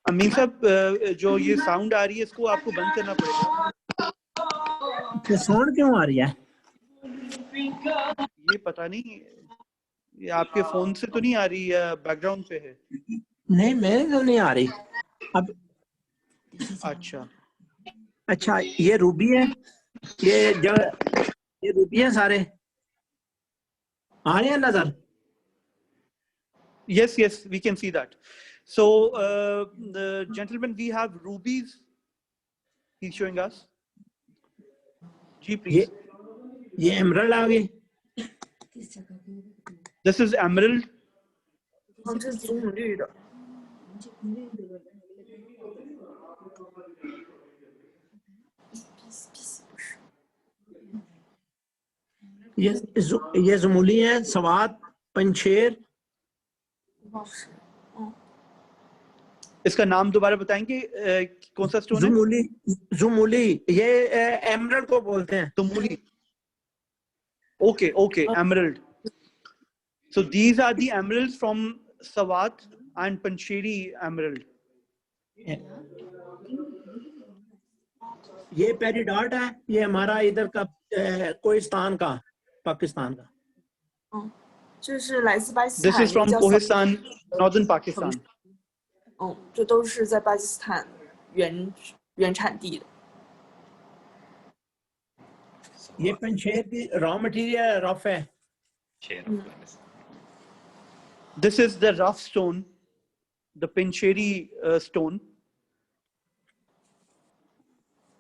अमीन साहब जो ये साउंड आ रही है इसको आपको बंद करना पड़ेगा। साउंड क्यों आ रही है? ये पता नहीं, ये आपके फोन से तो नहीं आ रही है, बैकग्राउंड पे है। नहीं मेरे तो नहीं आ रही अब। अच्छा ये रूबी है, ये रूबी है सारे आ रहे हैं नजर? Yes, we can see that. So, the gentleman, we have rubies. He's showing us. Ji, please. ये एमरल्ड आ गई। This is emerald. 这是祖母绿的。 ये जुमूली है, सवात, पंचेर। इसका नाम दोबारा बताएंगे कौन सा स्टोन है? जुमूली ये एमरल्ड को बोलते हैं। जुमूली। Okay, emerald. So these are the emeralds from Sawat and Pancheri emerald. ये पेरिडॉट है, ये हमारा इधर का कोहिस्तान का, पाकिस्तान का। 这是来自巴基斯 This 坦 is from Kohistan, northern Pakistan. 这都是在巴基斯坦原产地的。 ये पंचेर की रॉ मटेरियल रफ है। This is the rough stone, the Pancheri stone.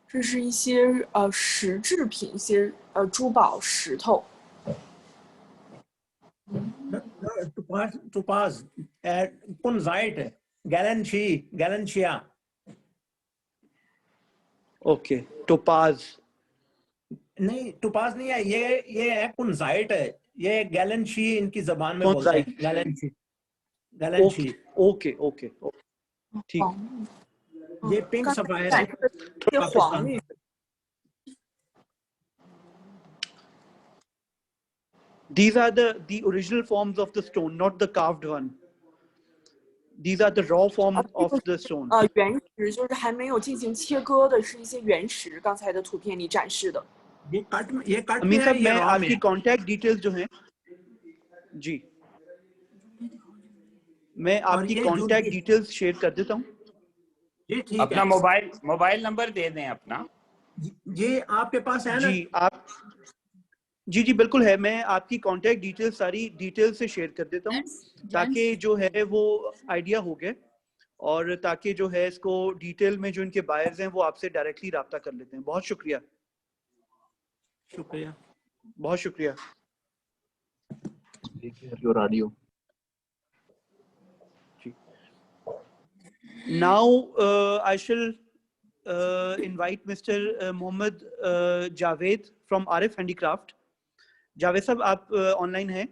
这是一些石制品，一些珠宝石头。 topaz, पुनजाइट, गैलेंशिया। Okay, topaz. नहीं टोपाज नहीं है, ये है पुनजाइट है, ये गैलेंशी इनकी जबान में बोलते हैं। गैलेंशी। Okay. ठीक। ये पिंक सफायर है। ये黄玉。 These are the original forms of the stone, not the carved one. These are the raw form of the stone. 原石就是还没有进行切割的，是一些原石。刚才的图片里展示的。ये कट अमीन साहब मैं आपकी कांटेक्ट डिटेल्स जो हैं जी, मैं आपकी कांटेक्ट डिटेल्स शेयर कर देता हूँ। अपना मोबाइल नंबर दे दें अपना। ये आपके पास है ना? जी आप जी बिल्कुल है, मैं आपकी कांटेक्ट डिटेल्स सारी डिटेल्स से शेयर कर देता हूँ ताकि जो है वो आइडिया हो गया और ताकि जो है इसको डिटेल में जो इनके बायर्स हैं वो आपसे डायरेक्टली राब्ता कर लेते हैं। बहुत शुक्रिया, बहुत शुक्रिया। Your audio. Now I shall invite Mr. Mohammed Javed from Arif Handicraft. Javed साहब आप ऑनलाइन हैं?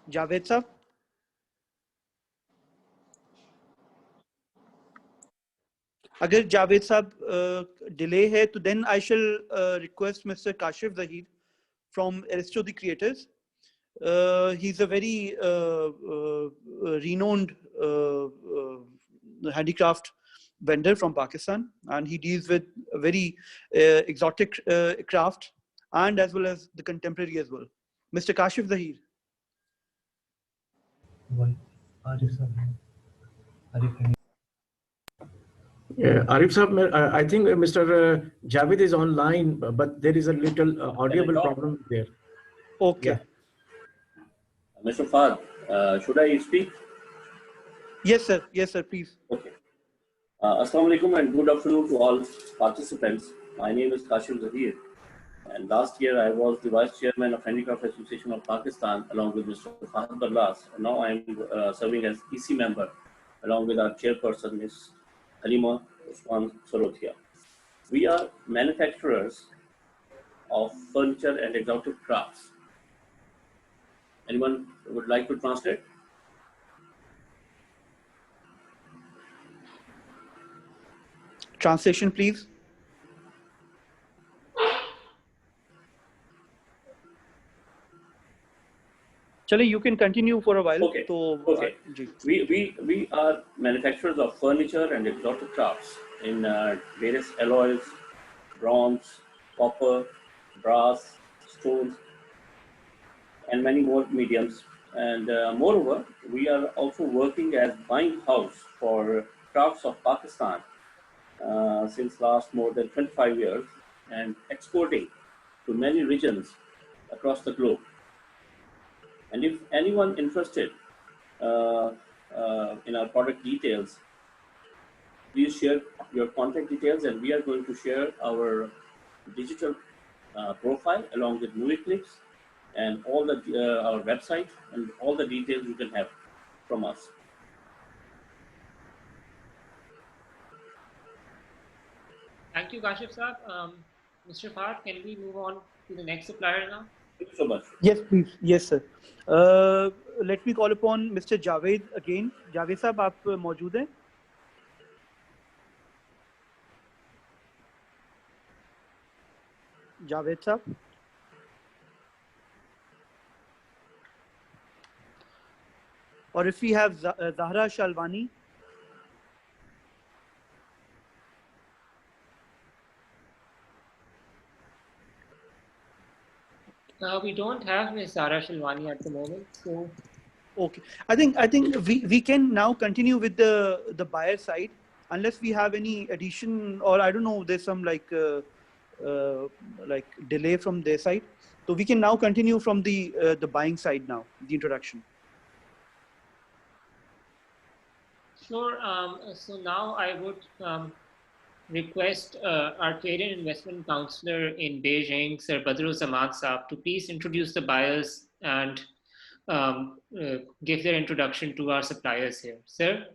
जावेद साहब, अगर जावेद साहब डिले है तो then I shall request mister Kashif Zaheer from Aristo the creators. He is a very renowned handicraft vendor from Pakistan, and he deals with a very exotic craft and as well as the contemporary as well. Mr. Kashif Zahir. Arif sahab, I think Mr. Javed is online, but there is a little audible problem there. Okay. Yeah. Mr. Fahd, should I speak? Yes, sir. Yes, sir. Please. Okay. Assalamu alaikum and good afternoon to all participants. My name is Kashif Zahir, and last year I was the Vice Chairman of Handicraft Association of Pakistan along with Mr. Fahd Barlas. And now I am serving as EC member along with our chairperson, Ms. Halima Usman Sorothia. We are manufacturers of furniture and exotic crafts. Anyone would like to translate? Translation, please. Chale, you can continue for a while. Okay. Okay. We are manufacturers of furniture and exotic crafts in various alloys, bronze, copper, brass, stones, and many more mediums. And moreover, we are also working as buying house for crafts of Pakistan since last more than 25 years and exporting to many regions across the globe. And if anyone interested in our product details, please share your contact details, and we are going to share our digital profile along with movie clips and all the our website and all the details you can have from us. Thank you, Kashif Saab. Mr. Fahad, can we move on to the next supplier now? Thank you so much. Yes, please. Yes, sir. Let me call upon Mr. Javed again. Javed साहब आप मौजूद हैं? Javed साहब. Or if we have Zahra Shalwani. We don't have Ms. Zahra Shalwani at the moment, so. Okay, I think we can now continue with the buyer side, unless we have any addition, or I don't know, there's some like delay from their side. So we can now continue from the buying side now, the introduction. Sure. So now I would request our Trade and Investment Counselor in Beijing, Sir Badruzzaman Saab, to please introduce the buyers and give their introduction to our suppliers here. Sir?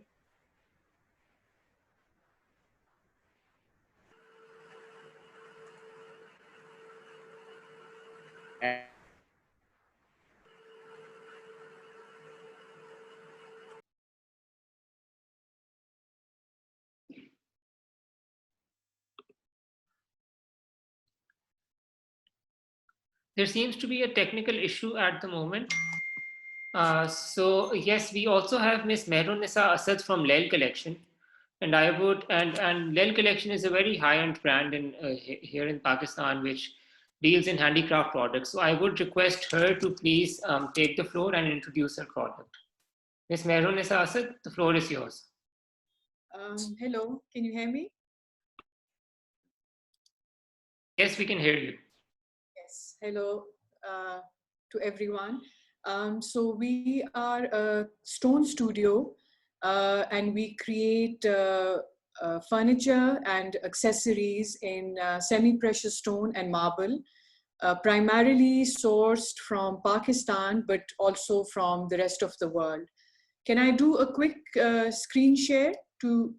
There seems to be a technical issue at the moment. So yes, we also have Miss Mehrunisa Asad from Lel Collection, and I would and Lel Collection is a very high-end brand in here in Pakistan, which deals in handicraft products. So I would request her to please take the floor and introduce her product. Miss Mehrunisa Asad, the floor is yours. Hello, can you hear me? Yes, we can hear you. Yes, hello to everyone. So we are a stone studio and we create furniture and accessories in semi-precious stone and marble, primarily sourced from Pakistan, but also from the rest of the world. Can I do a quick screen share to...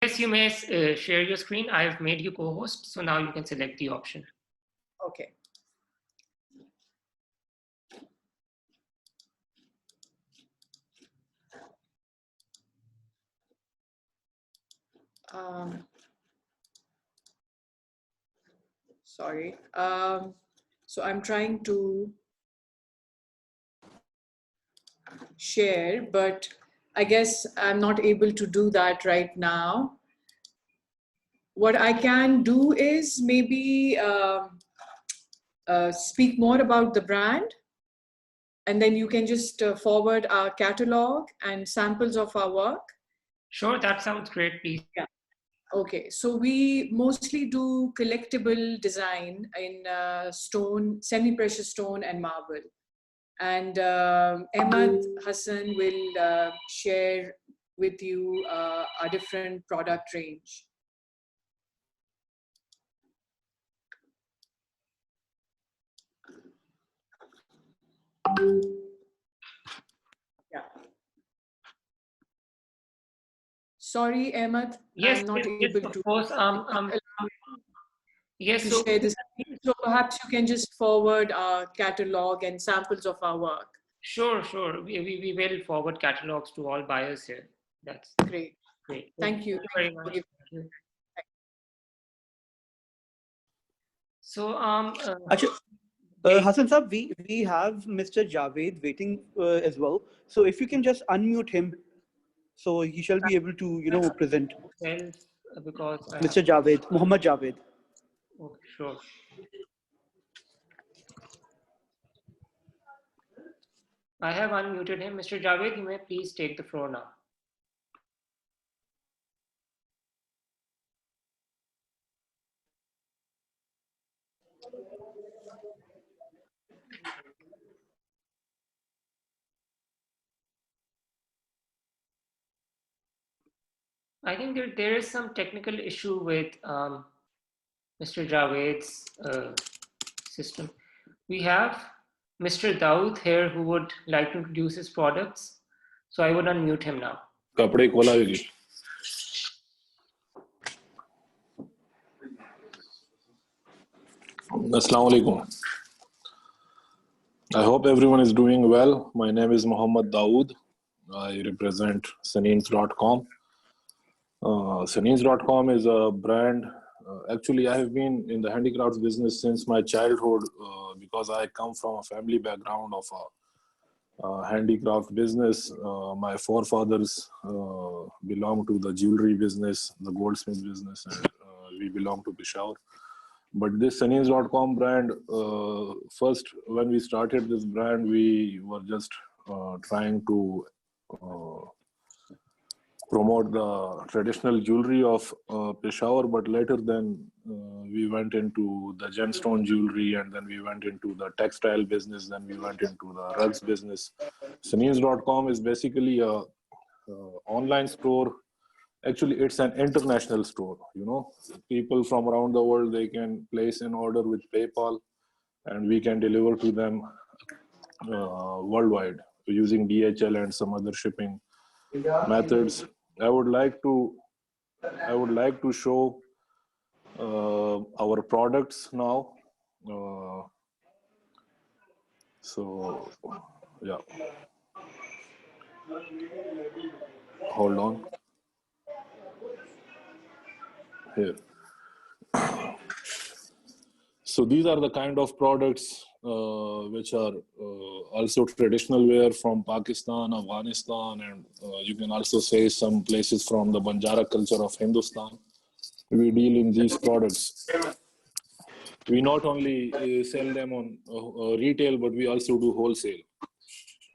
Yes, you may share your screen. I have made you co-host, so now you can select the option. Okay. Sorry. So I'm trying to share, but I guess I'm not able to do that right now. What I can do is maybe speak more about the brand, and then you can just forward our catalog and samples of our work. Sure, that sounds great, please. Yeah. Okay, so we mostly do collectible design in stone, semi-precious stone and marble. And Ahmad Hassan will share with you a different product range. Yeah. Sorry, Ahmad, yes, I'm not yes, able of to. Course, yes, to share this. So perhaps you can just forward our catalog and samples of our work. Sure, sure. We will forward catalogs to all buyers here. That's great. Great. Thank you. Very much. Thank you. So Hassan Saab, we have Mr. Javed waiting as well. So if you can just unmute him, so he shall be able to, present. Because Mr. Javed, Muhammad Javed. Okay, sure. I have unmuted him. Mr. Javed, you may please take the floor now. I think there is some technical issue with Mr. Javed's system. We have Mr. Daoud here who would like to introduce his products. So I would unmute him now. Assalamu alaikum. I hope everyone is doing well. My name is Muhammad Daoud. I represent Saneens.com. Saneens.com is a brand. Actually, I have been in the handicrafts business since my childhood because I come from a family background of a handicraft business. My forefathers belong to the jewelry business, the goldsmith business, and we belong to Peshawar. But this Saneens.com brand, first when we started this brand, we were just trying to promote the traditional jewelry of Peshawar, but later then we went into the gemstone jewelry, and then we went into the textile business, then we went into the rugs business. Saneens.com is basically a online store. Actually, it's an international store. People from around the world, they can place an order with PayPal, and we can deliver to them worldwide using DHL and some other shipping methods. I would like to show our products now. So yeah, hold on. Here. So these are the kind of products which are also traditional wear from Pakistan, Afghanistan, and you can also say some places from the Banjara culture of Hindustan. We deal in these products. We not only sell them on retail, but we also do wholesale.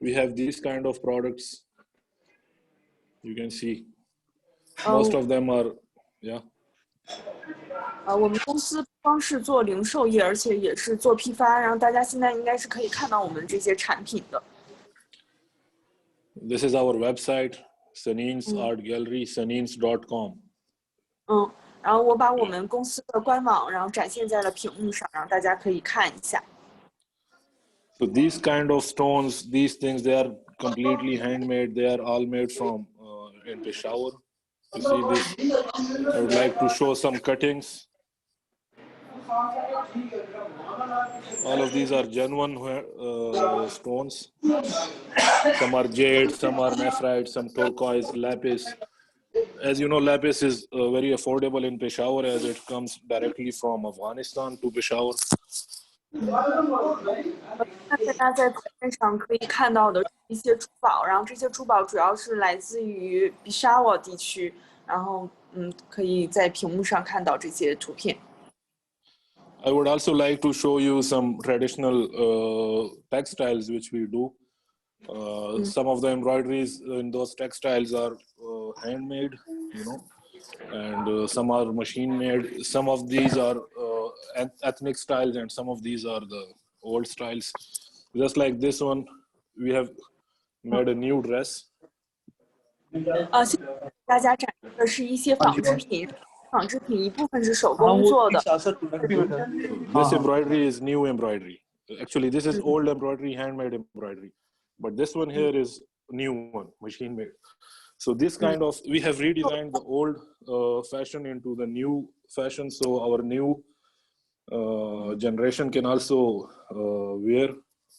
We have these kind of products. You can see most of them are, yeah. 我们公司不光是做零售业，而且也是做批发，然后大家现在应该是可以看到我们这些产品的。This is our website, Saneens Art Gallery, Saneens.com. 然后我把我们公司的官网，然后展现在了屏幕上，然后大家可以看一下。So these kind of stones, these things, they are completely handmade. They are all made from in Peshawar. You see this? I would like to show some cuttings. All of these are genuine stones. Some are jade, some are nephrite, some turquoise, lapis. As you know, lapis is very affordable in Peshawar as it comes directly from Afghanistan to Peshawar. 大家在图片上可以看到的一些珠宝，然后这些珠宝主要是来自于比沙沃地区，然后可以在屏幕上看到这些图片。I would also like to show you some traditional textiles which we do. Some of the embroideries in those textiles are handmade, and some are machine made. Some of these are ethnic styles, and some of these are the old styles. Just like this one, we have made a new dress. 大家展示的是一些纺织品，纺织品一部分是手工做的。This embroidery is new embroidery. Actually, this is old embroidery, handmade embroidery. But this one here is new one, machine made. So this kind of, we have redesigned the old fashion into the new fashion. So our new generation can also wear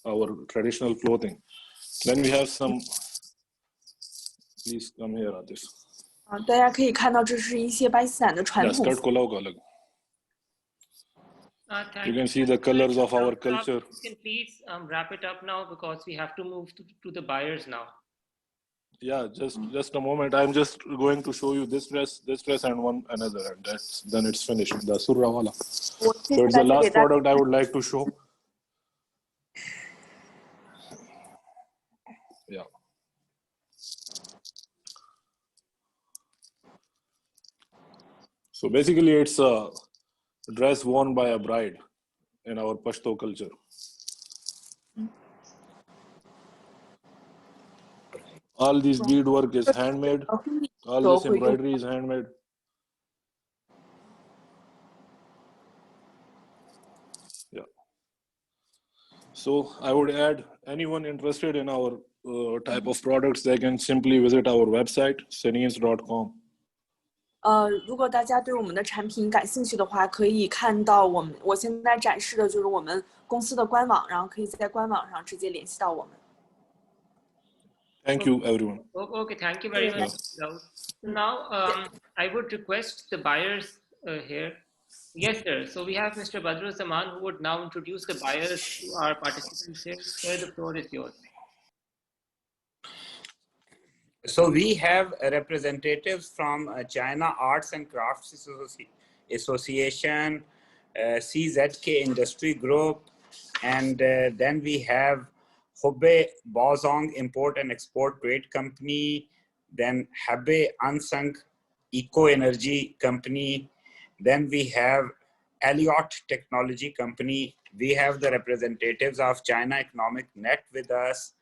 our traditional clothing. Then we have some, please come here, Atif. 大家可以看到，这是一些巴基斯坦的传统。You can see the colors of our culture. You can please wrap it up now because we have to move to the buyers now. Yeah, just a moment. I'm just going to show you this dress, and one another, and then it's finished. The surra wala. So it's the last product I would like to show. Yeah. So basically, it's a dress worn by a bride in our Pashto culture. All this beadwork is handmade. All this embroidery is handmade. Yeah. So I would add anyone interested in our type of products, they can simply visit our website, senins.com. 如果大家对我们的产品感兴趣的话，可以看到我现在展示的就是我们公司的官网，然后可以在官网上直接联系到我们。Thank you, everyone. Okay, thank you very much. So now I would request the buyers here. Yes, sir. So we have Mr. Badru Zaman who would now introduce the buyers to our participants here. Sir, the floor is yours. So we have representatives from China Arts and Crafts Association, CZK Industry Group, and then we have Hubei Baozong Import and Export Trade Company, then Hebei Unsung Eco Energy Company, then we have Elliott Technology Company. We have the representatives of China Economic Net with us,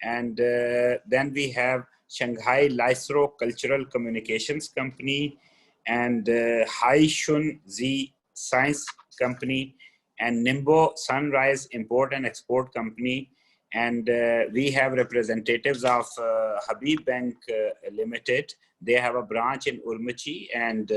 and then we have Shanghai Lysro Cultural Communications Company, and Haishun Z Science Company, and Nimbo Sunrise Import and Export Company, and we have representatives of Habib Bank Limited. They have a branch in Urumqi and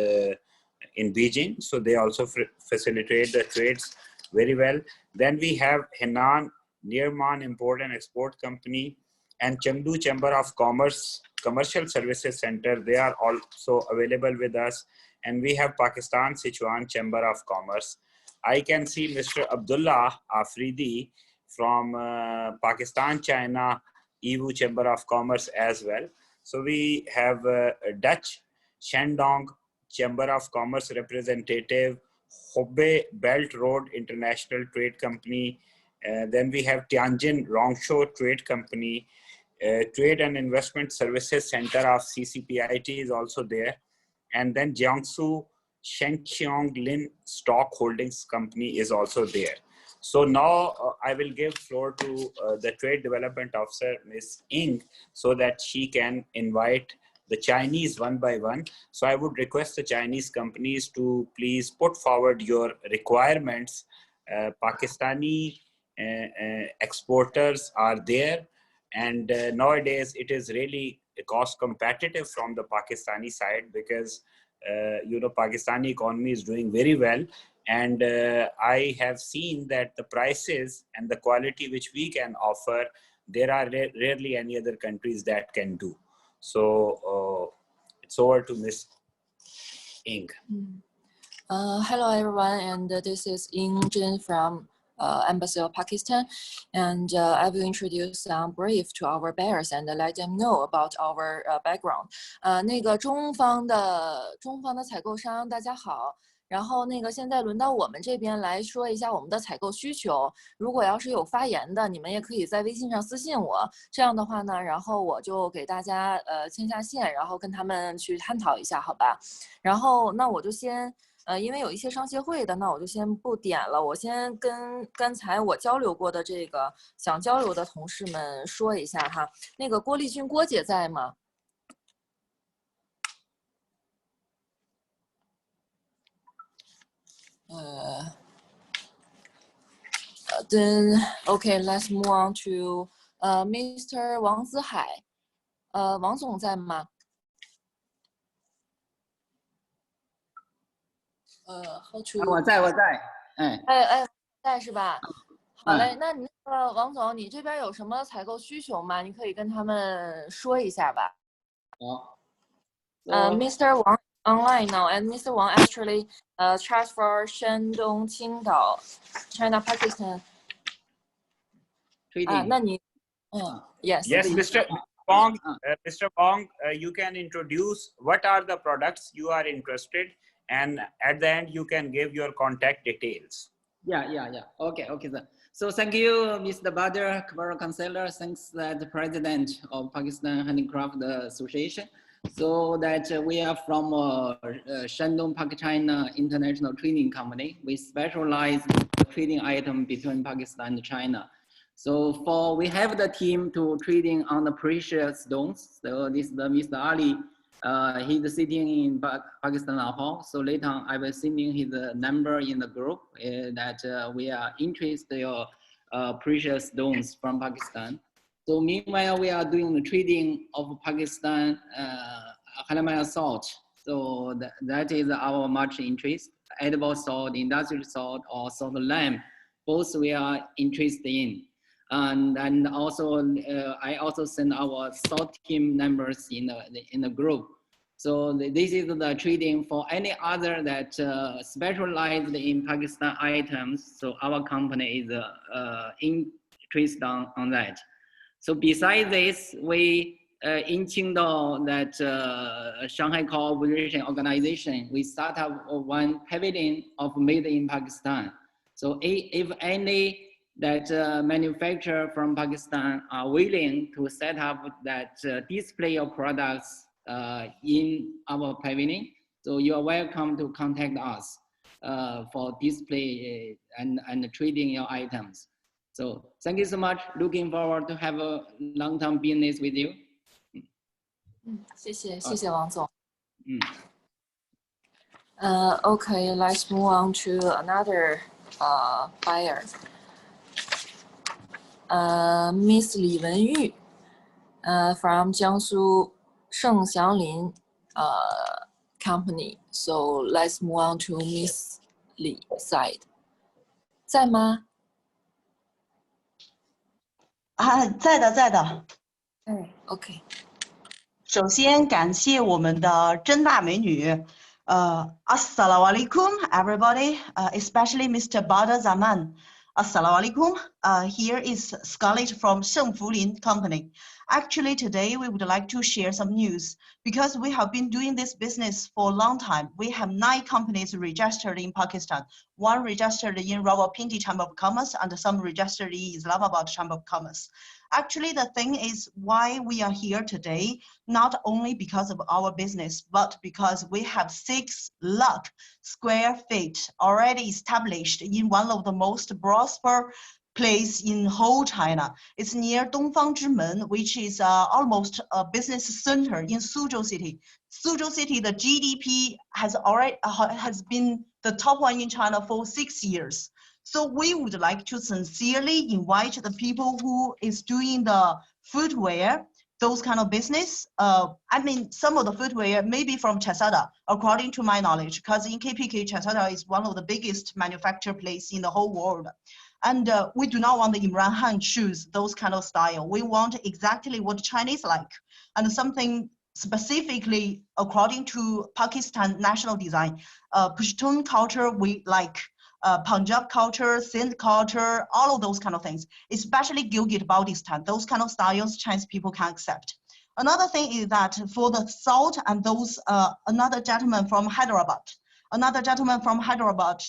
in Beijing, so they also facilitate the trades very well. Then we have Henan Nirman Import and Export Company, and Chengdu Chamber of Commerce Commercial Services Center. They are also available with us. And we have Pakistan Sichuan Chamber of Commerce. I can see Mr. Abdullah Afridi from Pakistan China EU Chamber of Commerce as well. So we have Dutch Shandong Chamber of Commerce representative, Hubei Belt Road International Trade Company. Then we have Tianjin Rongsho Trade Company. Trade and Investment Services Center of CCPIT is also there. And then Jiangsu Shengqiang Lin Stock Holdings Company is also there. So now I will give floor to the Trade Development Officer, Ms. Ing, so that she can invite the Chinese one by one. So I would request the Chinese companies to please put forward your requirements. Pakistani exporters are there. And nowadays it is really cost competitive from the Pakistani side because, Pakistani economy is doing very well. And I have seen that the prices and the quality which we can offer, there are rarely any other countries that can do. So it's over to Ms. Ing. Hello everyone, and this is Ing Jin from Embassy of Pakistan, and I will introduce some brief to our buyers and let them know about our background. 那个中方的采购商，大家好。然后现在轮到我们这边来说一下我们的采购需求。如果要是有发言的，你们也可以在微信上私信我。这样的话呢，然后我就给大家牵下线，然后跟他们去探讨一下，好吧？然后那我就先。因为有一些商协会的，那我就先不点了。我先跟刚才我交流过的这个想交流的同事们说一下哈。那个郭丽君，郭姐在吗？Then okay, let's move on to Mr. 王子海。王总在吗？我在，在是吧？好嘞，那你王总，你这边有什么采购需求吗？你可以跟他们说一下吧。好。Mr. Wang online now, and Mr. Wang actually transfer Shandong, Qingdao, China, Pakistan. Yes. Yes, Mr. Wong, Mr. Wong, you can introduce what are the products you are interested, and at the end you can give your contact details. Yeah. Okay, sir. So thank you, Mr. Badr, Kabara Counselor. Thanks, the President of Pakistan Handicraft Association. So that we are from Shandong, China International Trading Company. We specialize in trading item between Pakistan and China. So we have the team to trading on the precious stones. So this is Mr. Ali. He's sitting in Pakistan, Lahore. So later on, I will sending his number in the group that we are interested in precious stones from Pakistan. So meanwhile, we are doing the trading of Pakistan Halamaya salt. So that is our much interest. Edible salt, industrial salt, or salt lamb, both we are interested in. And also, I also send our salt team members in the group. So this is the trading for any other that specialized in Pakistan items. So our company is interested on that. So besides this, we in Qingdao, that Shanghai Cooperation Organization, we start up one pavilion of made in Pakistan. So if any that manufacturer from Pakistan are willing to set up that display of products in our pavilion, so you are welcome to contact us for display and trading your items. So thank you so much. Looking forward to have a long-term business with you. 谢谢王总。Okay, let's move on to another buyer. Miss Li Wenyu from Jiangsu Shengxianglin company. So let's move on to Miss Li side. 在吗？在的。OK。首先感谢我们的真大美女。Assalamu alaikum, everybody, especially Mr. Badr Zaman. Assalamu alaikum. Here is Scarlett from Shengfulin Company. Actually, today we would like to share some news because we have been doing this business for a long time. We have 9 companies registered in Pakistan, 1 registered in Rawalpindi Chamber of Commerce, and some registered in Islamabad Chamber of Commerce. Actually, the thing is why we are here today, not only because of our business, but because we have 6 lakh square feet already established in one of the most prosperous place in whole China. It's near Dongfang Zhimen, which is almost a business center in Suzhou City. Suzhou City, the GDP has been the top one in China for 6 years. So we would like to sincerely invite the people who is doing the footwear, those kind of business. I mean, some of the footwear may be from Chasada, according to my knowledge, because in KPK, Chasada is one of the biggest manufacturer place in the whole world. And we do not want the Imran Han shoes, those kind of style. We want exactly what Chinese like, and something specifically according to Pakistan national design. Pashtun culture, we like. Punjab culture, Sindh culture, all of those kind of things, especially Gilgit-Baltistan, those kind of styles Chinese people can accept. Another thing is that for the salt and those, another gentleman from Hyderabad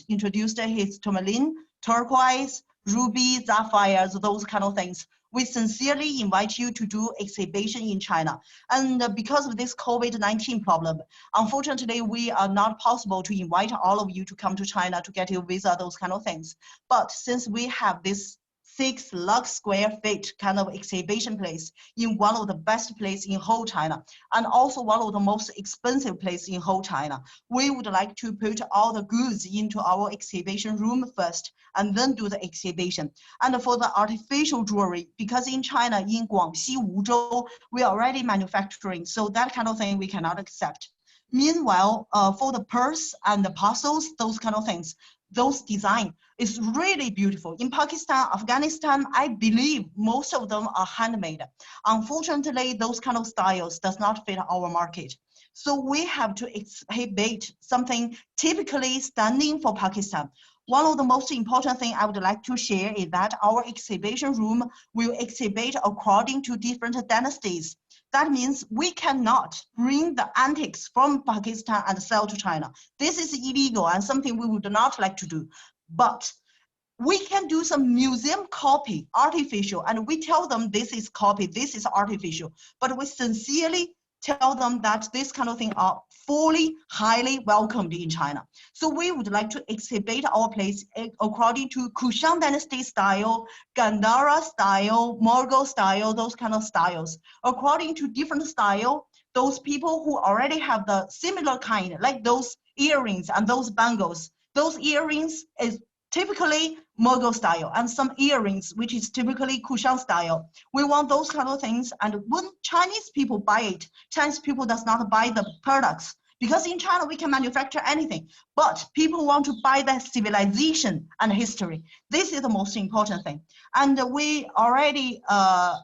introduced his tourmaline, turquoise, ruby, sapphires, those kind of things. We sincerely invite you to do exhibition in China. And because of this COVID-19 problem, unfortunately, we are not possible to invite all of you to come to China to get your visa, those kind of things. But since we have this 6 lakh square feet kind of exhibition place in one of the best place in whole China, and also one of the most expensive place in whole China, we would like to put all the goods into our exhibition room first, and then do the exhibition. And for the artificial jewelry, because in China, in Guangxi, Wuzhou, we are already manufacturing, so that kind of thing we cannot accept. Meanwhile, for the purse and the parcels, those kind of things, those design, It's really beautiful. In Pakistan, Afghanistan, I believe most of them are handmade. Unfortunately, those kind of styles does not fit our market. So we have to exhibit something typically standing for Pakistan. One of the most important thing I would like to share is that our exhibition room will exhibit according to different dynasties. That means we cannot bring the antiques from Pakistan and sell to China. This is illegal and something we would not like to do. But we can do some museum copy, artificial, and we tell them this is copy, this is artificial. But we sincerely tell them that this kind of thing are fully, highly welcomed in China. So we would like to exhibit our place according to Kushan Dynasty style, Gandhara style, Mughal style, those kind of styles. According to different style, those people who already have the similar kind, like those earrings and those bangles, those earrings is typically Mughal style, and some earrings, which is typically Kushan style. We want those kind of things. And when Chinese people buy it, Chinese people does not buy the products, because in China we can manufacture anything, but people want to buy that civilization and history. This is the most important thing. And we already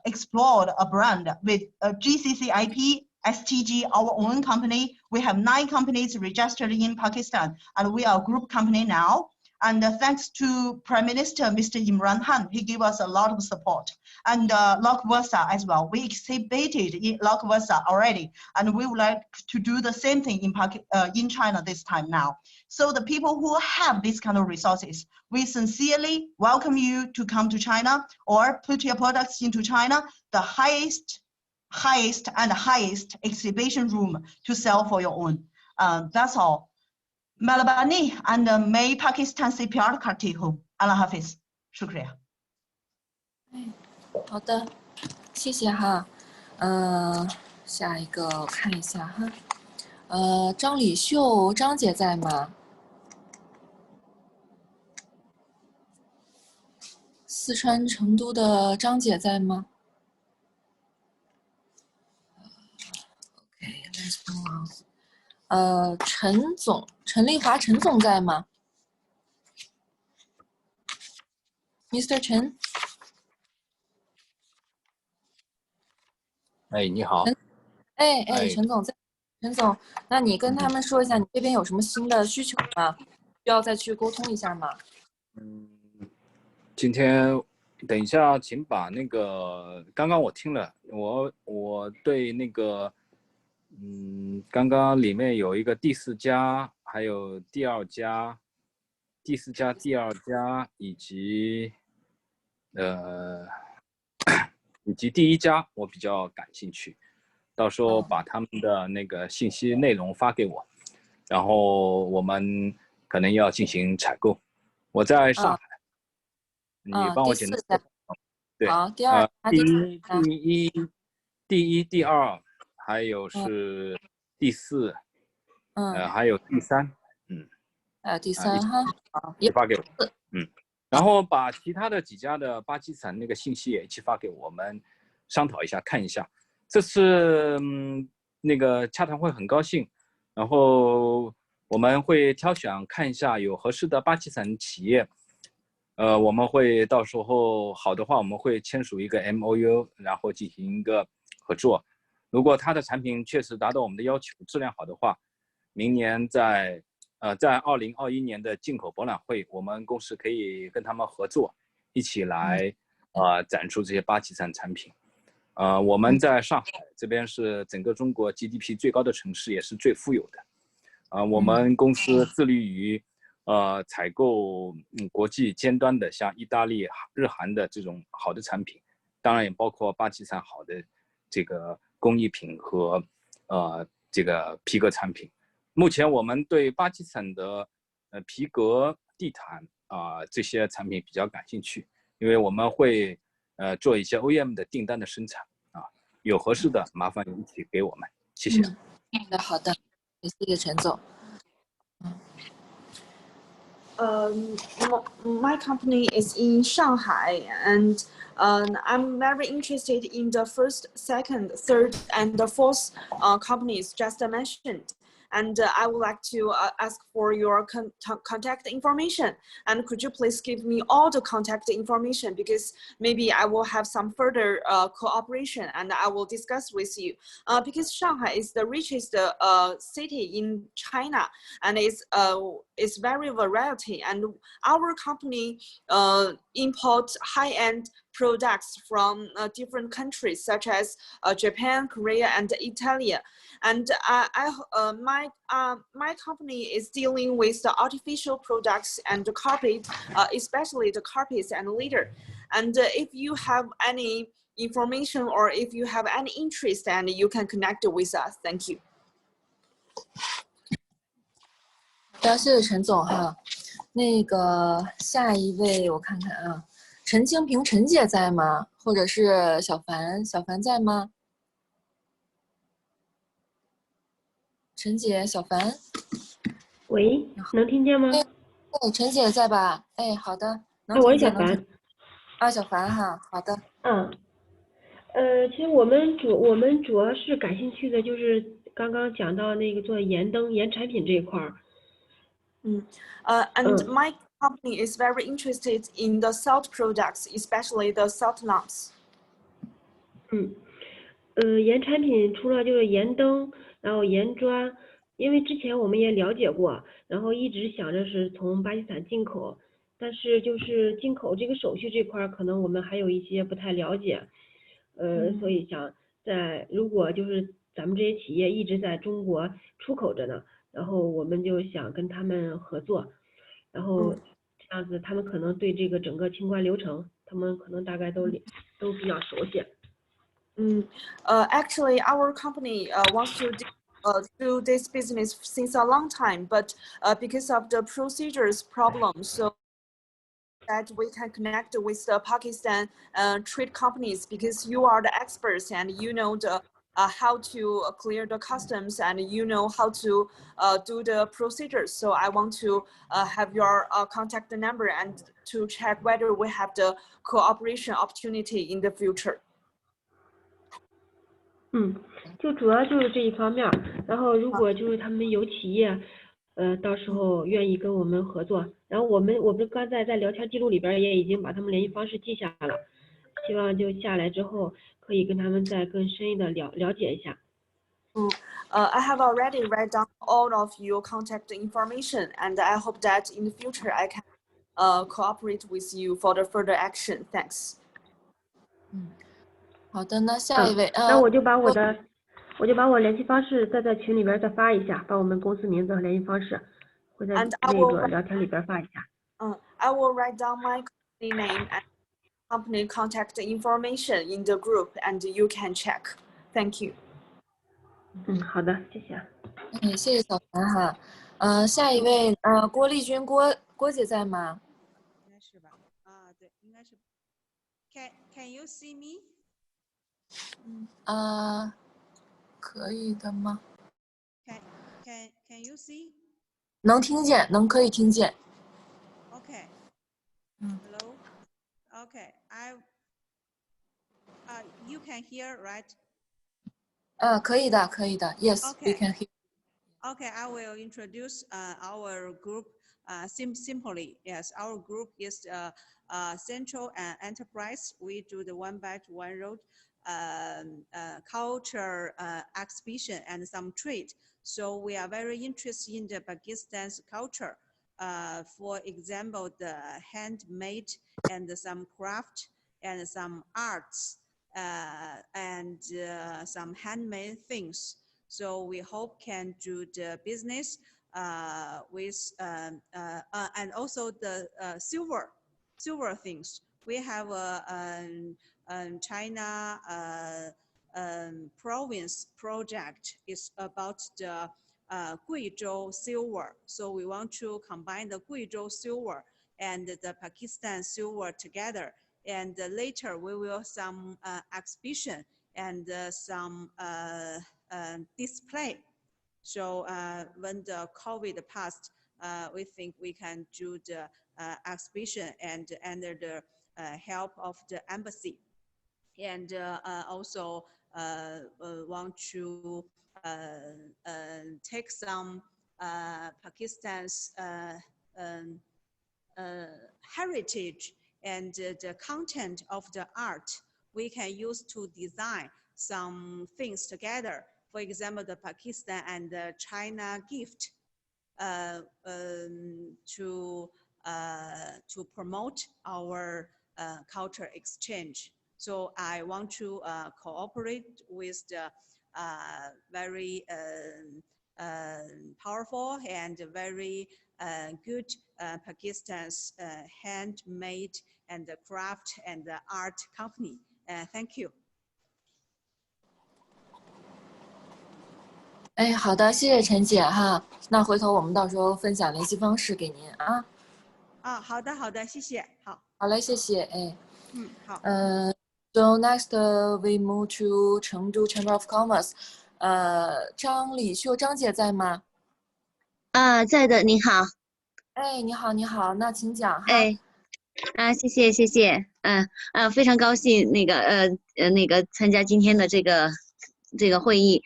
explored a brand with GCC IP, STG, our own company. We have 9 companies registered in Pakistan, and we are a group company now. And thanks to Prime Minister Mr. Imran Khan, he gave us a lot of support. And Loc Versa as well. We exhibited in Loc Versa already, and we would like to do the same thing in China this time now. So the people who have this kind of resources, we sincerely welcome you to come to China or put your products into China, the highest exhibition room to sell for your own. That's all. Malabani and May Pakistan se pyar karti hu. Allah Hafiz. Shukriya. 好的，谢谢哈。下一个我看一下哈。张李秀，张姐在吗？四川成都的张姐在吗？ OK， let's move on。陈总，陈丽华，陈总在吗 ？Mr. 陈。哎，你好。陈总在。陈总，那你跟他们说一下，你这边有什么新的需求吗？需要再去沟通一下吗？今天等一下，请把那个刚刚我听了，我对那个刚刚里面有一个第4家，还有第2家，第4家、第2家以及第1家，我比较感兴趣。到时候把他们的那个信息内容发给我，然后我们可能要进行采购。我在上海，你帮我简单。对，好，第1、第2，还有是第4，还有第3，还有第3哈，好，也发给我，然后把其他的几家的巴基斯坦那个信息也一起发给我们商讨一下，看一下。这次那个洽谈会很高兴，然后我们会挑选看一下有合适的巴基斯坦企业，我们会到时候好的话，我们会签署一个 MOU， 然后进行一个合作。如果他的产品确实达到我们的要求，质量好的话，明年在2021年的进口博览会，我们公司可以跟他们合作，一起来展出这些巴基斯坦产品。我们在上海这边是整个中国 GDP 最高的城市，也是最富有的。我们公司致力于采购国际尖端的，像意大利、日韩的这种好的产品，当然也包括巴基斯坦好的这个工艺品和这个皮革产品。目前我们对巴基斯坦的皮革、地毯这些产品比较感兴趣，因为我们会做一些 OEM 的订单的生产有合适的麻烦一起给我们，谢谢。好的，谢谢陈总。My company is in Shanghai, and I'm very interested in the first, second, third, and the fourth companies just mentioned. And I would like to ask for your contact information. And could you please give me all the contact information, because maybe I will have some further cooperation and I will discuss with you. Because Shanghai is the richest city in China, and it's very variety. And our company imports high-end products from different countries such as Japan, Korea, and Italy. And my company is dealing with the artificial products and the carpet, especially the carpets and leather. And if you have any information or if you have any interest, and you can connect with us. Thank you. 好的，谢谢陈总哈。那个下一位我看看啊，陈清平陈姐在吗？或者是小凡，小凡在吗？陈姐，小凡。喂，能听见吗？对，陈姐在吧？哎，好的，能我听见，能听。是小凡。啊，小凡哈，好的。其实我们主要是感兴趣的就是刚刚讲到那个做盐灯、盐产品这一块儿。And my company is very interested in the salt products, especially the salt lamps. 盐产品除了就是盐灯，然后盐砖，因为之前我们也了解过，然后一直想着是从巴基斯坦进口，但是就是进口这个手续这块儿，可能我们还有一些不太了解，所以想如果就是咱们这些企业一直在中国出口着呢，然后我们就想跟他们合作，然后这样子他们可能对这个整个清关流程，他们可能大概都比较熟悉。Actually, our company wants to do this business since a long time, but because of the procedures problems, so that we can connect with the Pakistan trade companies, because you are the experts and you know the how to clear the customs and you know how to do the procedures. So I want to have your contact number and to check whether we have the cooperation opportunity in the future. 就主要就是这一方面，然后如果就是他们有企业，到时候愿意跟我们合作，然后我们刚才在聊天记录里边也已经把他们联系方式记下了，希望就下来之后可以跟他们再更深的了解一下。I have already write down all of your contact information, and I hope that in the future I can cooperate with you for the further action. Thanks. 好的，那下一位，那我就把我联系方式再在群里边再发一下，把我们公司名字和联系方式会在那个聊天里边发一下。I will write down my company name and company contact information in the group, and you can check. Thank you. 好的，谢谢。谢谢小凡哈。下一位，郭丽君，郭姐在吗？应该是吧？对，应该是。Can you see me? 可以的吗 Can you see? 能听见，可以听见。Okay. Hello. Okay. You can hear, right? 可以的。Yes, we can hear. Okay, I will introduce our group simply. Yes, our group is Central and Enterprise. We do the one belt, one road culture exhibition and some trade. So we are very interested in the Pakistan's culture. For example, the handmade and some craft and some arts and some handmade things. So we hope can do the business with and also the silver things. We have China province project is about the Guizhou silver. So we want to combine the Guizhou silver and the Pakistan silver together. And later we will some exhibition and some display. So when the COVID passed, we think we can do the exhibition and under the help of the embassy. And also want to take some Pakistan's heritage and the content of the art we can use to design some things together. For example, the Pakistan and the China gift to promote our culture exchange. So I want to cooperate with the very powerful and very good Pakistan's handmade and craft and art company. Thank you. 哎，好的，谢谢陈姐哈。那回头我们到时候分享联系方式给您啊。啊，好的，好的，谢谢，好。好嘞，谢谢，哎。好。So next we move to Chengdu Chamber of Commerce. 张李秀，张姐在吗？在的，您好。哎，你好，你好，那请讲哈。哎，谢谢，谢谢，非常高兴那个参加今天的这个会议，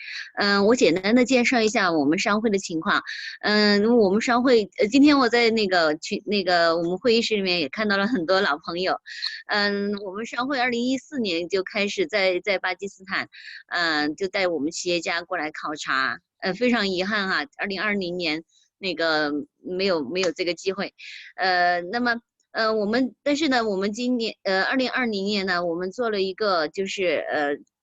我简单的介绍一下我们商会的情况，我们商会，今天我在我们会议室里面也看到了很多老朋友，我们商会2014年就开始在巴基斯坦，就带我们企业家过来考察，非常遗憾哈，2020年那个没有这个机会，那么。但是呢，我们今年2020年呢，我们做了一个就是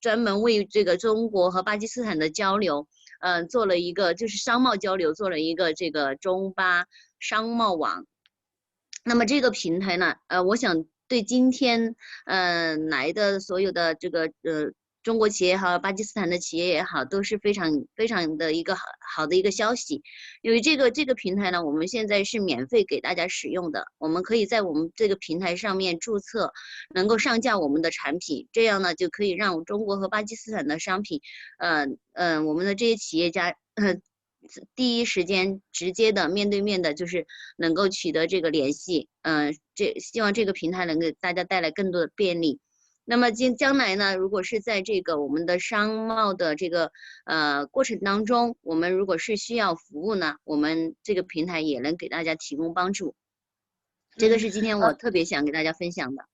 专门为这个中国和巴基斯坦的交流，做了一个就是商贸交流，做了一个这个中巴商贸网。那么这个平台呢，我想对今天来的所有的这个中国企业也好，巴基斯坦的企业也好，都是非常的一个好的一个消息。因为这个平台呢，我们现在是免费给大家使用的，我们可以在我们这个平台上面注册，能够上架我们的产品，这样呢就可以让中国和巴基斯坦的商品，我们的这些企业家第一时间直接的面对面的，就是能够取得这个联系，希望这个平台能给大家带来更多的便利。那么将来呢，如果是在这个我们的商贸的这个过程当中，我们如果是需要服务呢，我们这个平台也能给大家提供帮助。这个是今天我特别想给大家分享的。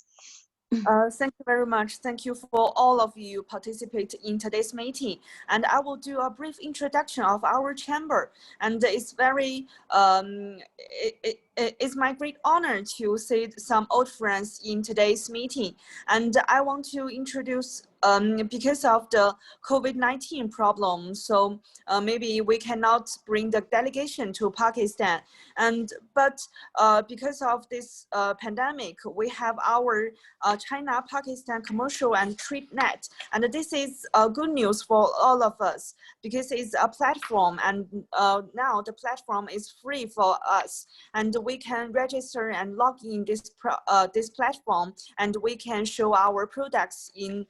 Thank you very much. Thank you for all of you participate in today's meeting. And I will do a brief introduction of our chamber. And it's very, it's my great honor to see some old friends in today's meeting. And I want to introduce because of the COVID-19 problem, so maybe we cannot bring the delegation to Pakistan. But because of this pandemic, we have our China-Pakistan Commercial and Trade Net. And this is good news for all of us because it's a platform, and now the platform is free for us. And we can register and log in this platform, and we can show our products in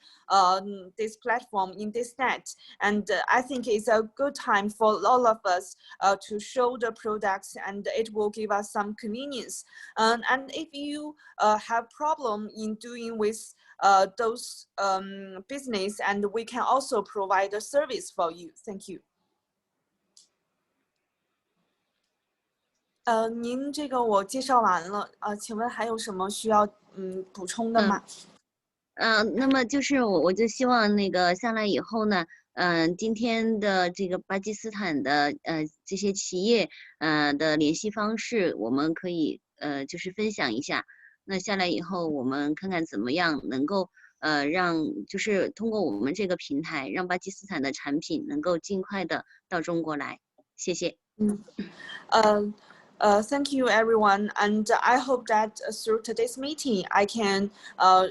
this platform, in this net. And I think it's a good time for all of us to show the products, and it will give us some convenience. And if you have problem in doing with those business, and we can also provide a service for you. Thank you. 您这个我介绍完了，请问还有什么需要补充的吗？那么就是我就希望那个下来以后呢，今天的这个巴基斯坦的这些企业的联系方式，我们可以就是分享一下。那下来以后，我们看看怎么样能够让就是通过我们这个平台，让巴基斯坦的产品能够尽快的到中国来。谢谢。Thank you, everyone, and I hope that through today's meeting,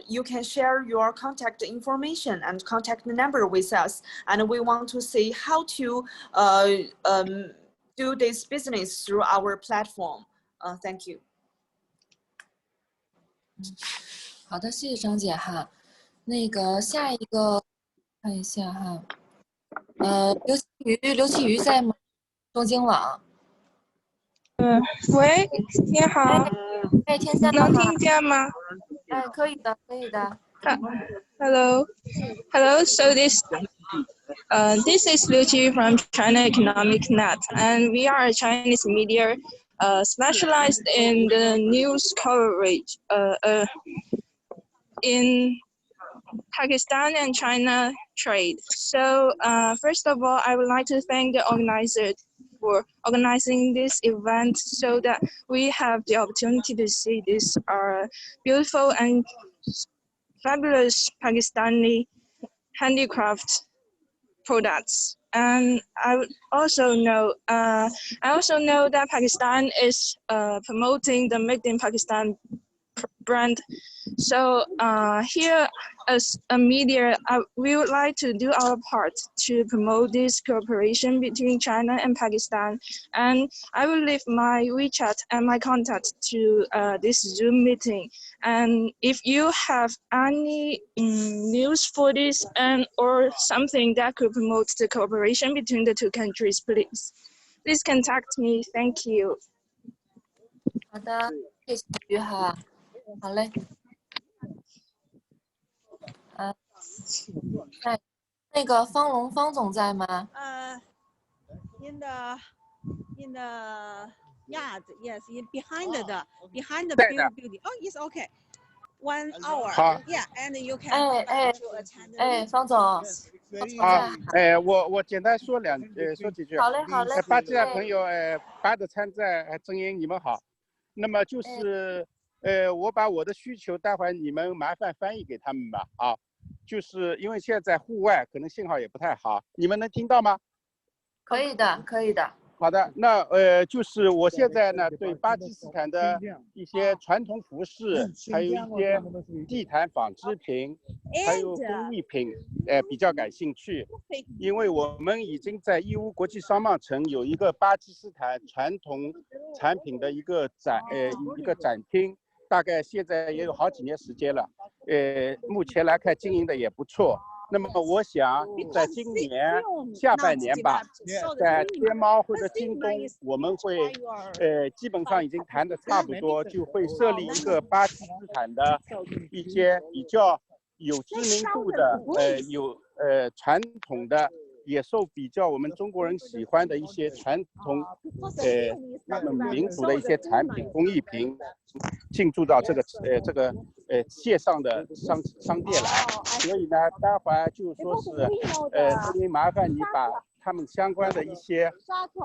you can share your contact information and contact number with us, and we want to see how to do this business through our platform. Thank you. 好的，谢谢张姐哈。那个下一个看一下哈，刘启瑜在吗？东京网。喂，你好。哎，听见能听见吗？哎，可以的，可以的。Hello. So this This is Liu Qi from China Economic Net, and we are a Chinese media specialized in the news coverage in Pakistan and China trade. So first of all, I would like to thank the organizers for organizing this event so that we have the opportunity to see this beautiful and fabulous Pakistani handicraft products. And I also know that Pakistan is promoting the Made in Pakistan brand. So here, as a media, we would like to do our part to promote this cooperation between China and Pakistan. And I will leave my WeChat and my contact to this Zoom meeting. And if you have any news for this or something that could promote the cooperation between the two countries, please contact me. Thank you. 好的，谢谢于海。好嘞，那个方总在吗in the yard, yes, behind the building. Oh, it's okay. 1 hour. 好 Yeah, and you can. 方总，我简单说几句。好嘞。巴基的朋友，巴德参在正英，你们好。那么就是我把我的需求待会你们麻烦翻译给他们吧。啊，就是因为现在在户外，可能信号也不太好，你们能听到吗？可以的。好的，那就是我现在呢，对巴基斯坦的一些传统服饰，还有一些地毯纺织品，还有工艺品，比较感兴趣。因为我们已经在义乌国际商贸城有一个巴基斯坦传统产品的一个展厅，大概现在也有好几年时间了。目前来看经营的也不错。那么我想在今年下半年吧，在天猫或者京东，我们会基本上已经谈的差不多，就会设立一个巴基斯坦的一些比较有知名度的传统的，也受比较我们中国人喜欢的一些传统他们民族的一些产品工艺品进驻到这个线上的商店来。所以呢，待会儿就说是因为麻烦你把他们相关的一些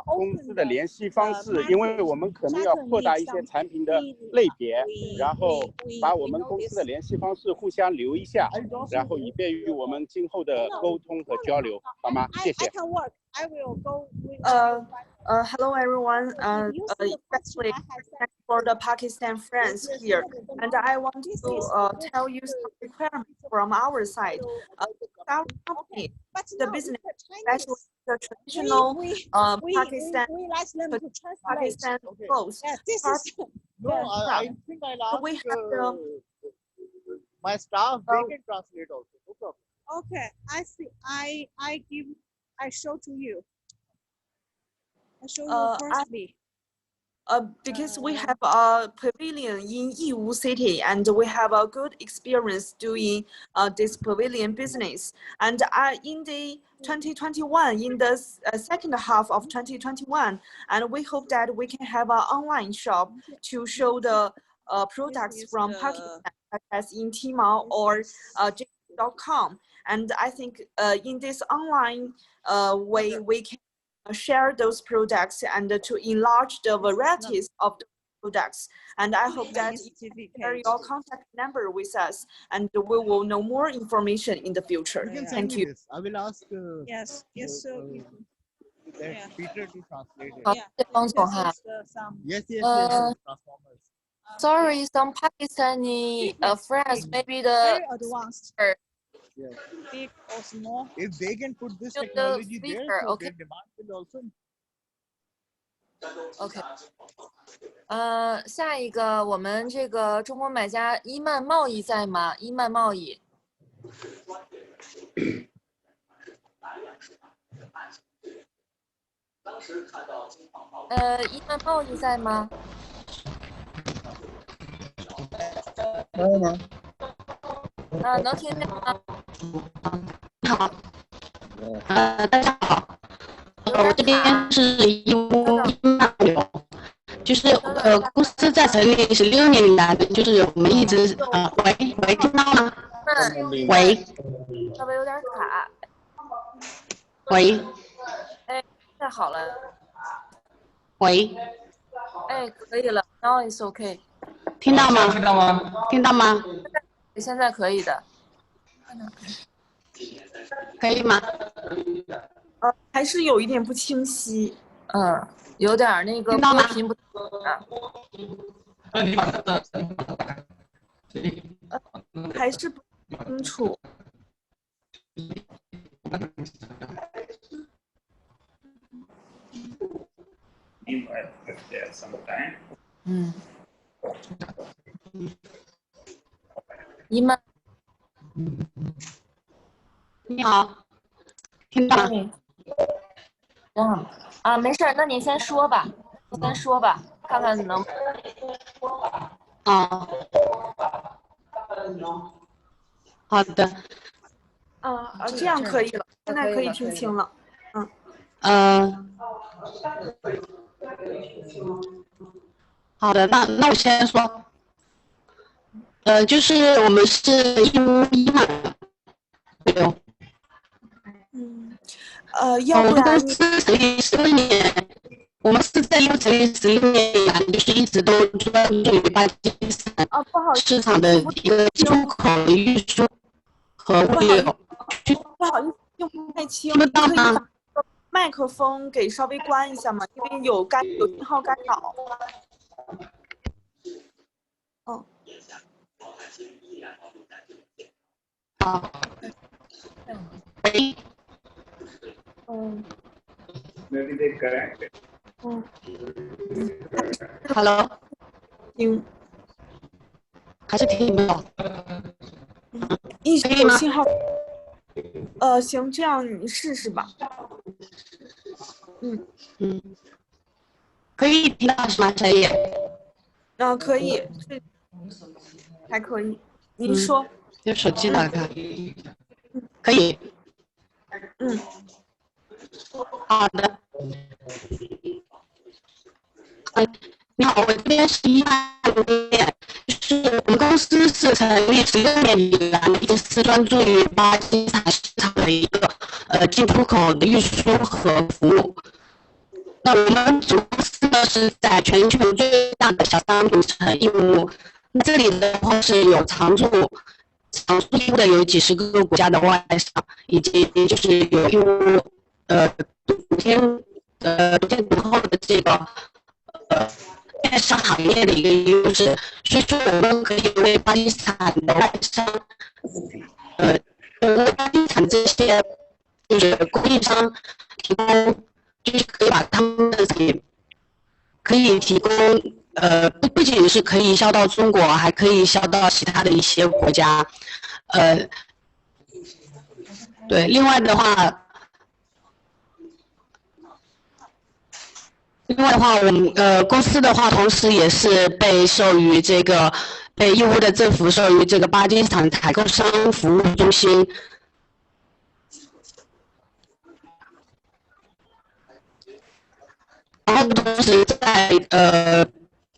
公司的联系方式，因为我们可能要扩大一些产品的类别，然后把我们公司的联系方式互相留一下，然后以便于我们今后的沟通和交流，好吗？谢谢。Hello everyone. Especially for the Pakistan friends here, and I want to tell you some requirements from our side. Our company, the business, especially the traditional Pakistan clothes. No, I think I'll ask we have my staff. They can translate also. No problem. Okay, I see. I show to you. I show you firstly. Because we have a pavilion in Yiwu city and we have a good experience doing this pavilion business. And in the 2021, in the second half of 2021, and we hope that we can have an online shop to show the products from Pakistan, such as in Tmall or JD.com. And I think in this online way, we can share those products and to enlarge the varieties of the products. And I hope that you can share your contact number with us and we will know more information in the future. Thank you. I will ask yes, sir. Peter to translate it. 好，谢谢方总哈。Yes. Transformers. Sorry, some Pakistani friends, maybe the very advanced. Yeah. Big or small. If they can put this technology there, so okay. their demand will also. OK， 下一个我们这个中国买家伊曼贸易在吗？伊曼贸易。伊曼贸易在吗？能听见吗？好。大家好，我这边是义乌漫游，就是公司在成立16年以来，就是我们一直喂，听到吗？喂，稍微有点卡。喂，哎，现在好了。喂，哎，可以了 ，Now it's okay。听到吗？听到吗？听到吗？现在可以的。可以吗？还是有一点不清晰。有点那个波频不啊。还是不清楚。Meanwhile, if there's some time. 姨妈。你好，听到吗？没事儿，那您先说吧，看看能。好的。这样可以了，现在可以听清了。好的，那我先说。就是我们是义乌一嘛，要不然你成立16年，我们是在义乌成立16年以来，就是一直都专注于巴基斯坦市场的一个出口的运输和物流。不好意思，听不太清，听得到吗？可以把麦克风给稍微关一下吗？因为有信号干扰。喂。Maybe they correct it. Hello。还是听不到。一直有信号。行，这样你试试吧。可以听到是吗，小野？可以，还可以。您说。用手机打开。可以。好的。你好，我这边是一曼店，就是我们公司是成立16年以来，一直是专注于巴基斯坦市场的一个进出口的运输和服务。那我们主公司呢是在全球最大的小商品城义乌，那这里的话是有常驻义乌的有几10个国家的外商，以及就是有义乌独天独厚的这个电商行业的一个优势，所以说我们可以为巴基斯坦的外商，为巴基斯坦这些就是供应商提供，就是可以把他们的可以提供不仅是可以销到中国，还可以销到其他的一些国家，对，另外的话。我们公司的话，同时也是被授予这个被义乌的政府授予这个巴基斯坦采购商服务中心。然后同时在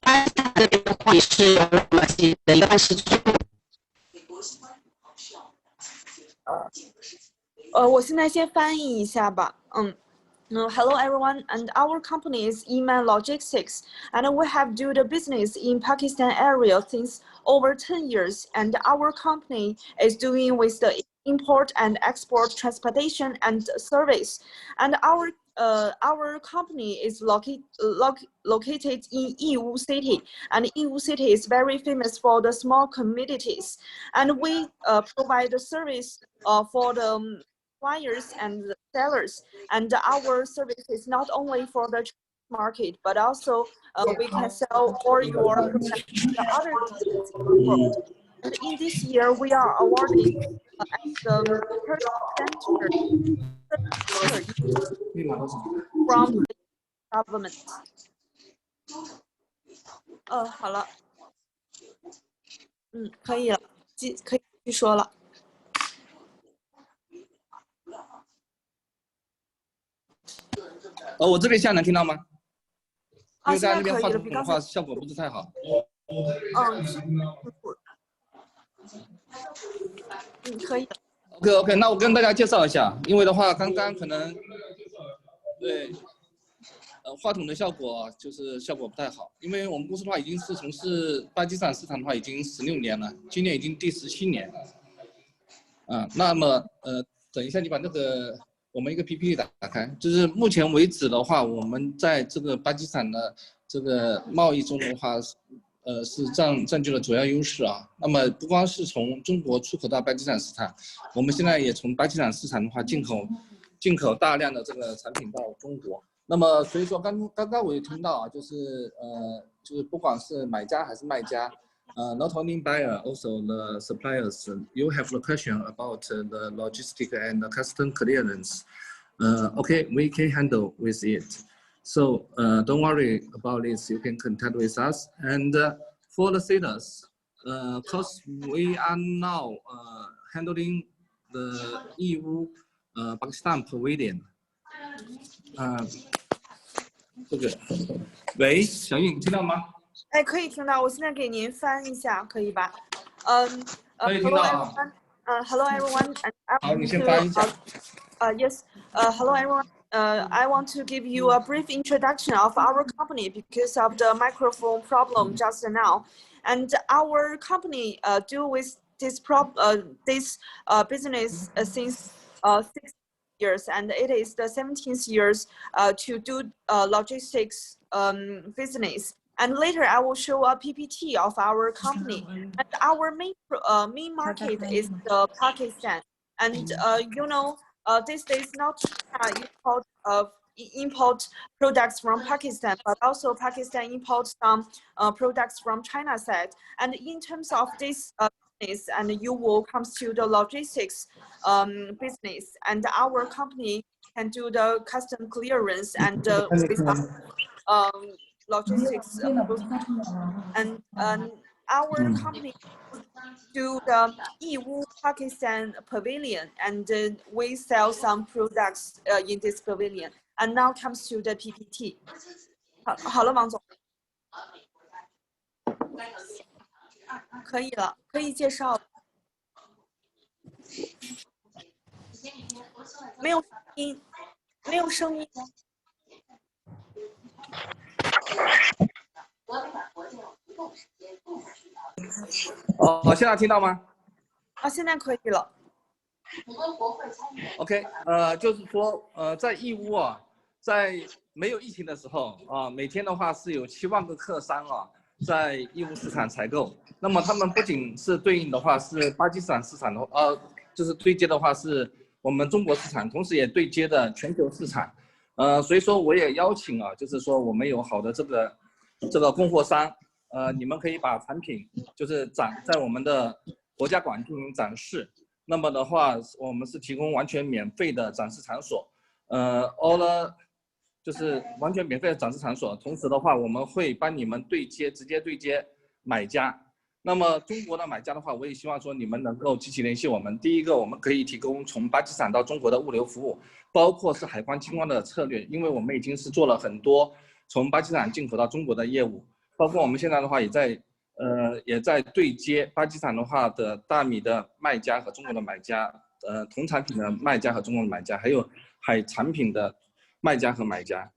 巴基斯坦这边的话，也是有我们自己的一个办事处。我现在先翻译一下吧。Hello everyone, and our company is Iman Logistics, and we have done the business in Pakistan area since over 10 years, and our company is doing with the import and export transportation and service, and our company is located in Yiwu City, and Yiwu City is very famous for the small communities, and we provide the service for the suppliers and sellers, and our service is not only for the market, but also we can sell all your products to the other countries in the world. And in this year, we are awarded as the first center from the government. 好了，可以了，可以继续说了。我这边现在能听到吗？因为刚才那边话现在可以了，筒的话效果不是太好。可以。OK， 那我跟大家介绍一下，因为的话刚刚可能对。话筒的效果就是效果不太好，因为我们公司的话已经是从事巴基斯坦市场的话已经16年了，今年已经第17年。那么等一下你把那个我们一个 PPT 打开，就是目前为止的话，我们在这个巴基斯坦的这个贸易中的话，是占据了主要优势啊。那么不光是从中国出口到巴基斯坦市场，我们现在也从巴基斯坦市场的话进口大量的这个产品到中国。那么所以说刚刚我也听到啊，就是不管是买家还是卖家，not only buyer also the suppliers, you have the question about the logistic and the custom clearance. Okay, we can handle with it. So don't worry about this. You can contact with us. And for the sellers, because we are now handling the EU Pakistan pavilion. 这个，喂，小玉，你听到吗？哎，可以听到，我现在给您翻一下，可以吧？可以听到啊。Hello everyone. 好，你先翻一下。Yes. Hello everyone. I want to give you a brief introduction of our company because of the microphone problem just now, and our company deal with this business since 6 years, and it is the 17th years to do logistics business. And later I will show a PPT of our company. And our main market is Pakistan. And these days not import products from Pakistan, but also Pakistan imports some products from China side. And in terms of this business, and you will come to the logistics business, and our company can do the custom clearance and logistics and our company do the EU Pakistan pavilion, and we sell some products in this pavilion. And now comes to the PPT. 好了，王总，可以了，可以介绍。没有声音，没有声音。现在听到吗？现在可以了。OK， 就是说，在义乌啊，在没有疫情的时候啊，每天的话是有7万个客商啊，在义乌市场采购。那么他们不仅是对应的话是巴基斯坦市场的，就是对接的话是我们中国市场，同时也对接的全球市场。所以说我也邀请啊，就是说我们有好的这个供货商，你们可以把产品就是在我们的国家馆进行展示。那么的话，我们是提供完全免费的展示场所，就是完全免费的展示场所。同时的话，我们会帮你们直接对接买家。那么中国的买家的话，我也希望说你们能够积极联系我们。第一个，我们可以提供从巴基斯坦到中国的物流服务，包括是海关清关的策略，因为我们已经是做了很多从巴基斯坦进口到中国的业务，包括我们现在的话也在对接巴基斯坦的话的大米的卖家和中国的买家，同产品的卖家和中国的买家，还有海产品的卖家和买家。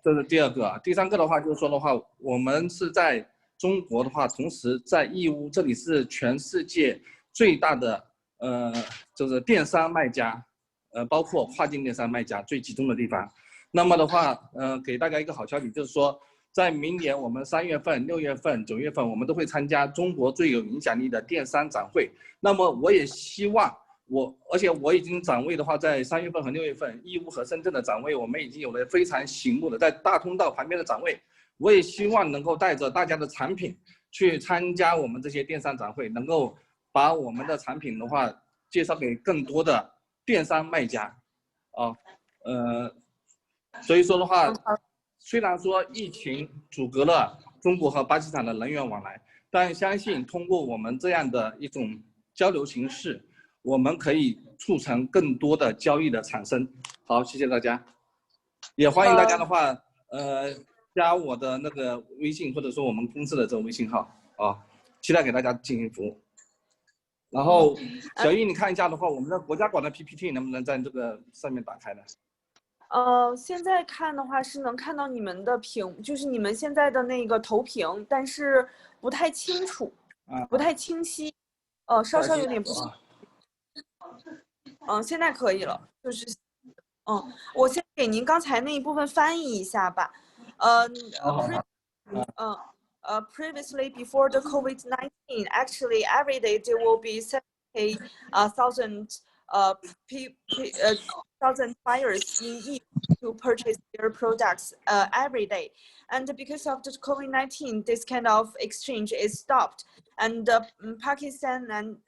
这是第二个。第三个的话就是说的话，我们是在中国的话，同时在义乌，这里是全世界最大的就是电商卖家，包括跨境电商卖家最集中的地方。那么的话，给大家一个好消息，就是说，在明年我们3月份、6月份、9月份，我们都会参加中国最有影响力的电商展会。那么我也希望而且我已经展位的话，在3月份和6月份，义乌和深圳的展位，我们已经有了非常醒目的在大通道旁边的展位。我也希望能够带着大家的产品去参加我们这些电商展会，能够把我们的产品的话介绍给更多的电商卖家，所以说的话，虽然说疫情阻隔了中国和巴基斯坦的人员往来，但相信通过我们这样的一种交流形式，我们可以促成更多的交易的产生。好，谢谢大家。也欢迎大家的话，加我的那个微信，或者说我们公司的这个微信号啊，期待给大家进行服务。然后小易，你看一下的话，我们的国家馆的 PPT 能不能在这个上面打开呢？现在看的话是能看到你们的就是你们现在的那个投屏，但是不太清楚，不太清晰，稍稍有点不清。现在可以了，就是，我先给您刚才那一部分翻译一下吧。Previously, before the COVID-19, actually every day there will be 70,000 thousand buyers in EU to purchase their products every day. And because of the COVID-19, this kind of exchange is stopped. And Pakistan and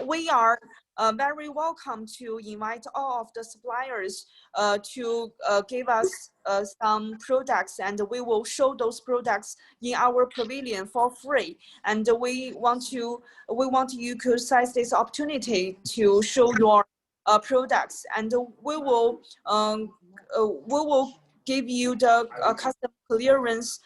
we are very welcome to invite all of the suppliers to give us some products, and we will show those products in our pavilion for free. And we want you to exercise this opportunity to show your products, and we will give you the custom clearance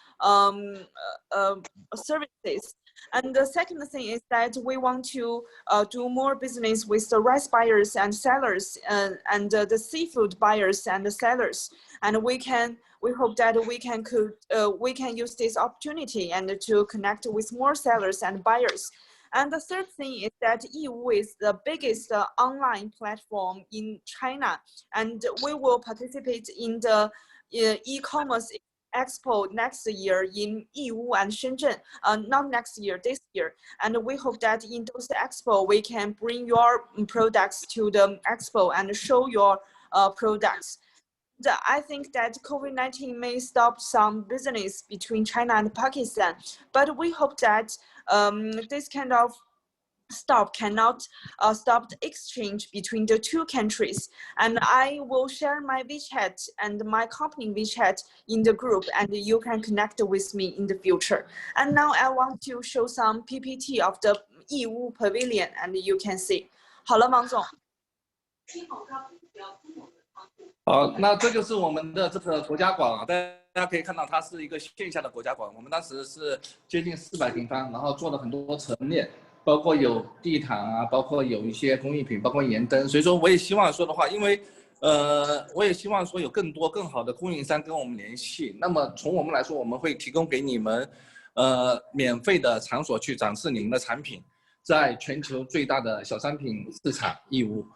services. And the second thing is that we want to do more business with the rice buyers and sellers, and the seafood buyers and the sellers. And we hope that we can use this opportunity and to connect with more sellers and buyers. And the third thing is that EU is the biggest online platform in China, and we will participate in the e-commerce Expo next year in Yiwu and Shenzhen, not next year, this year. And we hope that in those expo, we can bring your products to the expo and show your products. I think that COVID-19 may stop some business between China and Pakistan, but we hope that this kind of cannot stop the exchange between the two countries. And I will share my WeChat and my company WeChat in the group, and you can connect with me in the future. And now I want to show some PPT of the Yiwu Pavilion, and you can see. 好了，王总。好，那这就是我们的这个国家馆啊，大家可以看到它是一个线下的国家馆。我们当时是接近400平方，然后做了很多陈列，包括有地毯啊，包括有一些工艺品，包括盐灯。所以说，我也希望说的话，因为我也希望说有更多更好的供应商跟我们联系。那么从我们来说，我们会提供给你们免费的场所去展示你们的产品，在全球最大的小商品市场义乌。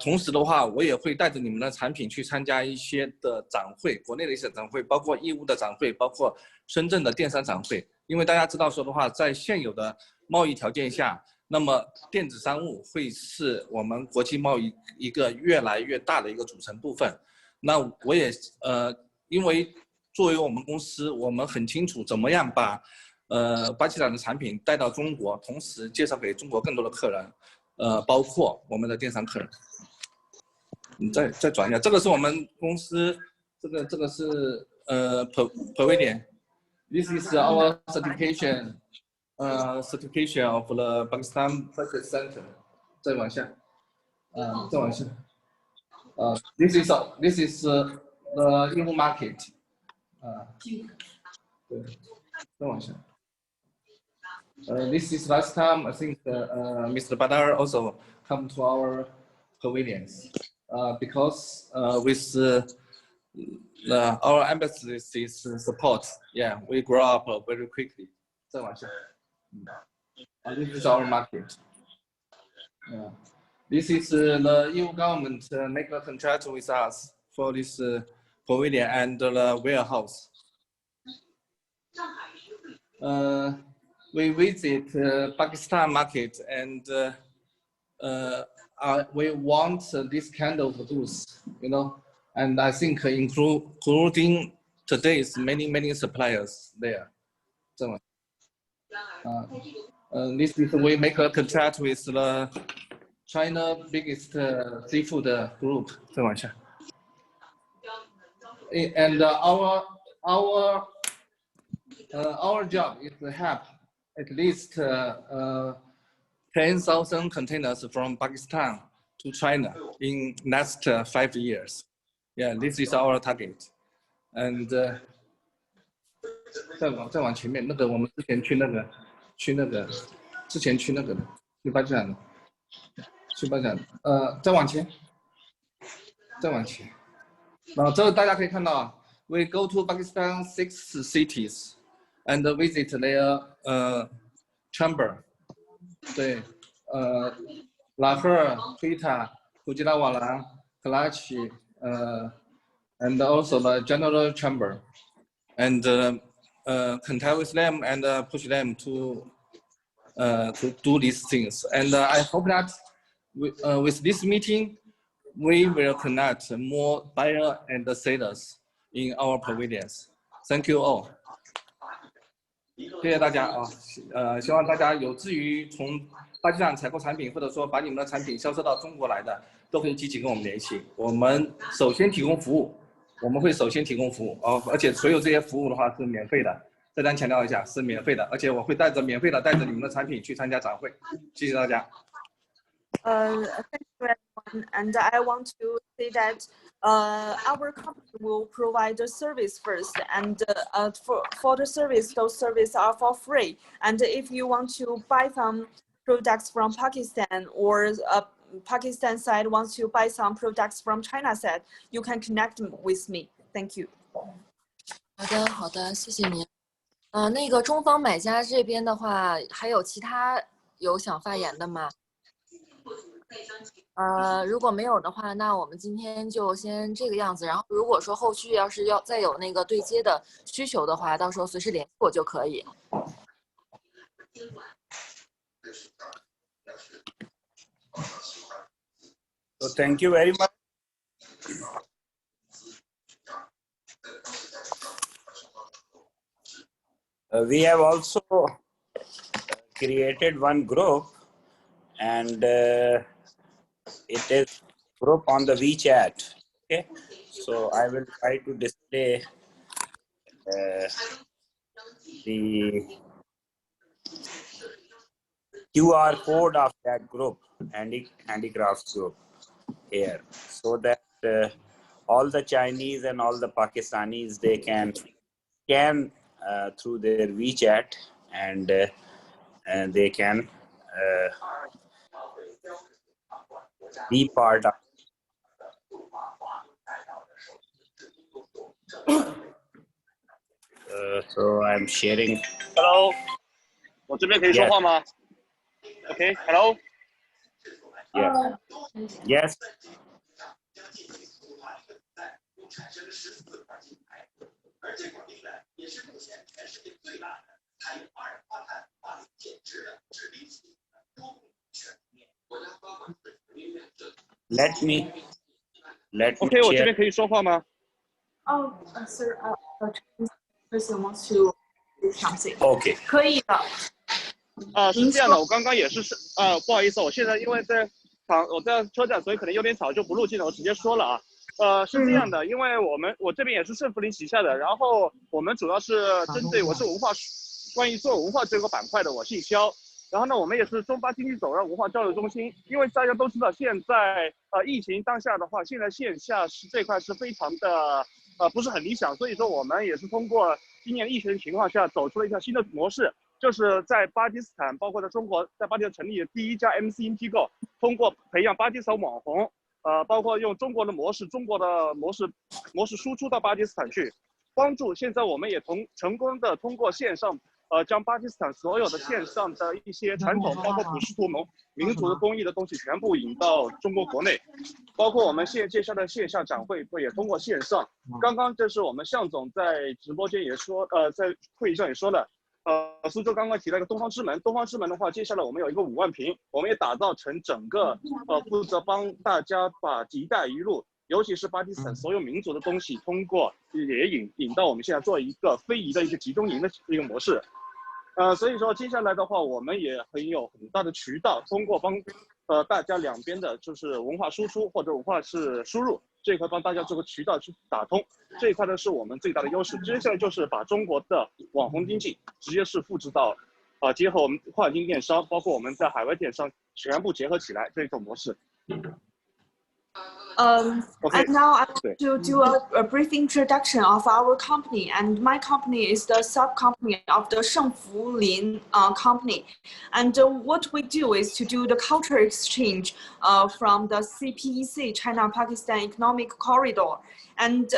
同时的话，我也会带着你们的产品去参加一些的展会，国内的一些展会，包括义乌的展会，包括深圳的电商展会。因为大家知道说的话，在现有的贸易条件下，那么电子商务会是我们国际贸易一个越来越大的一个组成部分。那我也因为作为我们公司，我们很清楚怎么样把巴基斯坦的产品带到中国，同时介绍给中国更多的客人。包括我们的电商客人。你再转一下，这个是我们公司，这个是Pavilion。This is our certification of the Pakistan Purchase Center。再往下，再往下。This is the Yiwu market。对，再往下。This is last time I think Mr. Badar also come to our pavilions because with our embassy's support, yeah, we grow up very quickly. 再往下。This is our market. This is the EU government make a contract with us for this pavilion and the warehouse. We visit Pakistan market and we want this kind of goods, you know, and I think including today's many suppliers there. This is we make a contract with the China biggest seafood group. 再往下. And our job is to help at least 10,000 containers from Pakistan to China in next 5 years. Yeah, this is our target. And 再往前面那个，我们之前去那个的，去巴基斯坦的，再往前。然后这大家可以看到啊 ，We go to Pakistan 6 cities and visit their chamber。对，拉赫尔、奎塔、库吉拉瓦兰、Karachi， and also the general chamber, and contact with them and push them to do these things. And I hope that with this meeting, we will connect more buyers and sellers in our pavilions. Thank you all. 谢谢大家啊，希望大家有志于从巴基斯坦采购产品，或者说把你们的产品销售到中国来的，都可以积极跟我们联系。我们首先提供服务，而且所有这些服务的话是免费的。再三强调一下，是免费的，而且我会免费的带着你们的产品去参加展会。谢谢大家。Thank you everyone, and I want to say that our company will provide the service first, and for the service, those services are for free. And if you want to buy some products from Pakistan, or Pakistan side wants to buy some products from China side, you can connect with me. Thank you. 好的，谢谢您。那个中方买家这边的话，还有其他有想发言的吗？如果没有的话，那我们今天就先这个样子。然后如果说后续要是再有那个对接的需求的话，到时候随时联系我就可以。So thank you very much. We have also created one group, and it is group on the WeChat. Okay, so I will try to display the QR code of that group, Handicraft group, here, so that all the Chinese and all the Pakistanis, they can scan through their WeChat, and they can be part of. So I'm sharing. Hello， 我这边可以说话吗 ？OK，Hello。Yes. Yes. Let me OK， 我这 share. 边可以说话吗 Oh, sir, person wants to do something. OK。可以的。是这样的，我刚刚也是不好意思，我现在因为我在车站，所以可能有点吵，就不录镜了，我直接说了啊。是这样的，因为我这边也是盛福林旗下的，然后我们主要是针对我是关于做文化这个板块的，我姓肖。然后呢，我们也是中巴经济走廊文化交流中心，因为大家都知道，现在疫情当下的话，现在线下这块是非常的不是很理想，所以说我们也是通过今年疫情的情况下，走出了一条新的模式，就是在巴基斯坦，包括在中国，在巴基斯坦成立的第一家 MCN 机构，通过培养巴基斯坦网红，包括用中国的模式输出到巴基斯坦去，帮助现在我们也成功的通过线上。将巴基斯坦所有的线上的一些传统，包括普什图民族的工艺的东西，全部引到中国国内，包括我们接下来线下展会也通过线上。刚刚这是我们向总在直播间也说，在会议上也说了，苏州刚刚提了一个东方之门，东方之门的话，接下来我们有一个5万平，我们也打造成整个负责帮大家把一带一路。尤其是巴基斯坦所有民族的东西，通过也引到我们现在做一个非遗的一个集中营的一个模式，所以说接下来的话，我们也很大的渠道，通过帮大家两边的就是文化输出或者文化是输入这一块，帮大家这个渠道去打通，这一块呢是我们最大的优势。接下来就是把中国的网红经济直接是复制到结合我们跨境电商，包括我们在海外电商全部结合起来这种模式。And now I want to do a brief introduction of our company. And my company is the sub-company of the Shengfu Lin company. And what we do is to do the culture exchange from the CPEC, China-Pakistan Economic Corridor. And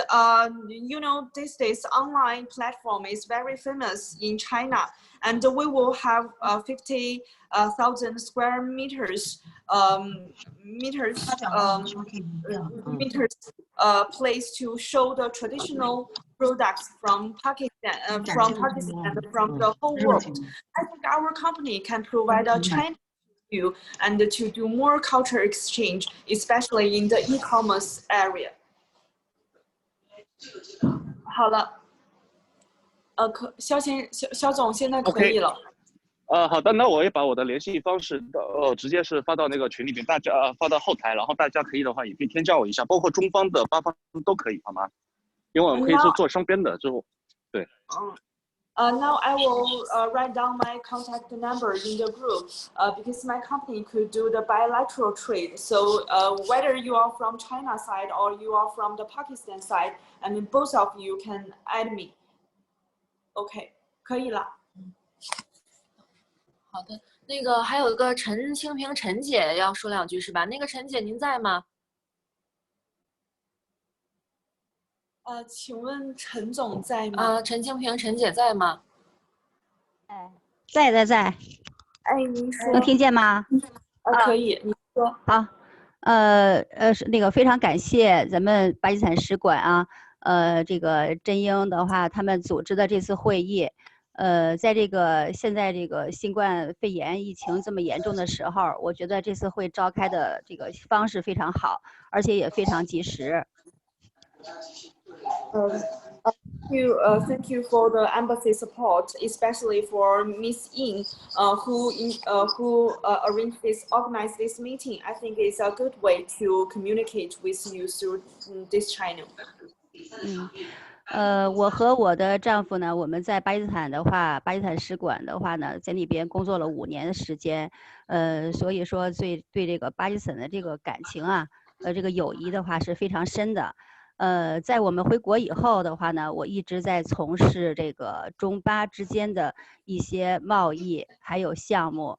you know, these days online platform is very famous in China. And we will have 50,000 square meters place to show the traditional products from Pakistan and from the whole world. I think our company can provide a China view and to do more culture exchange, especially in the e-commerce area. 好了，肖总现在可以了。好的，那我也把我的联系方式直接是发到那个群里面，大家发到后台，然后大家可以的话也可以添加我一下，包括中方的、巴方都可以，好吗？因为我们可以是做双边的，之后对。Now I will write down my contact number in the group because my company could do the bilateral trade. So whether you are from China side or you are from the Pakistan side, I mean both of you can add me. OK， 可以了。好的，那个还有一个陈清平陈姐要说两句是吧？那个陈姐您在吗？请问陈总在吗？陈清平陈姐在吗？在。哎，您说。能听见吗？可以，你说。好，是那个非常感谢咱们巴基斯坦使馆啊，这个真英的话，他们组织的这次会议。在这个现在这个新冠肺炎疫情这么严重的时候，我觉得这次会召开的这个方式非常好，而且也非常及时。Thank you for the embassy support, especially for Miss Ying, who organized this meeting. I think it's a good way to communicate with you through this channel. 我和我的丈夫呢，我们在巴基斯坦的话，巴基斯坦使馆的话呢，在那边工作了5年的时间，所以说对这个巴基斯坦的这个感情啊，这个友谊的话是非常深的。在我们回国以后的话呢，我一直在从事这个中巴之间的一些贸易还有项目，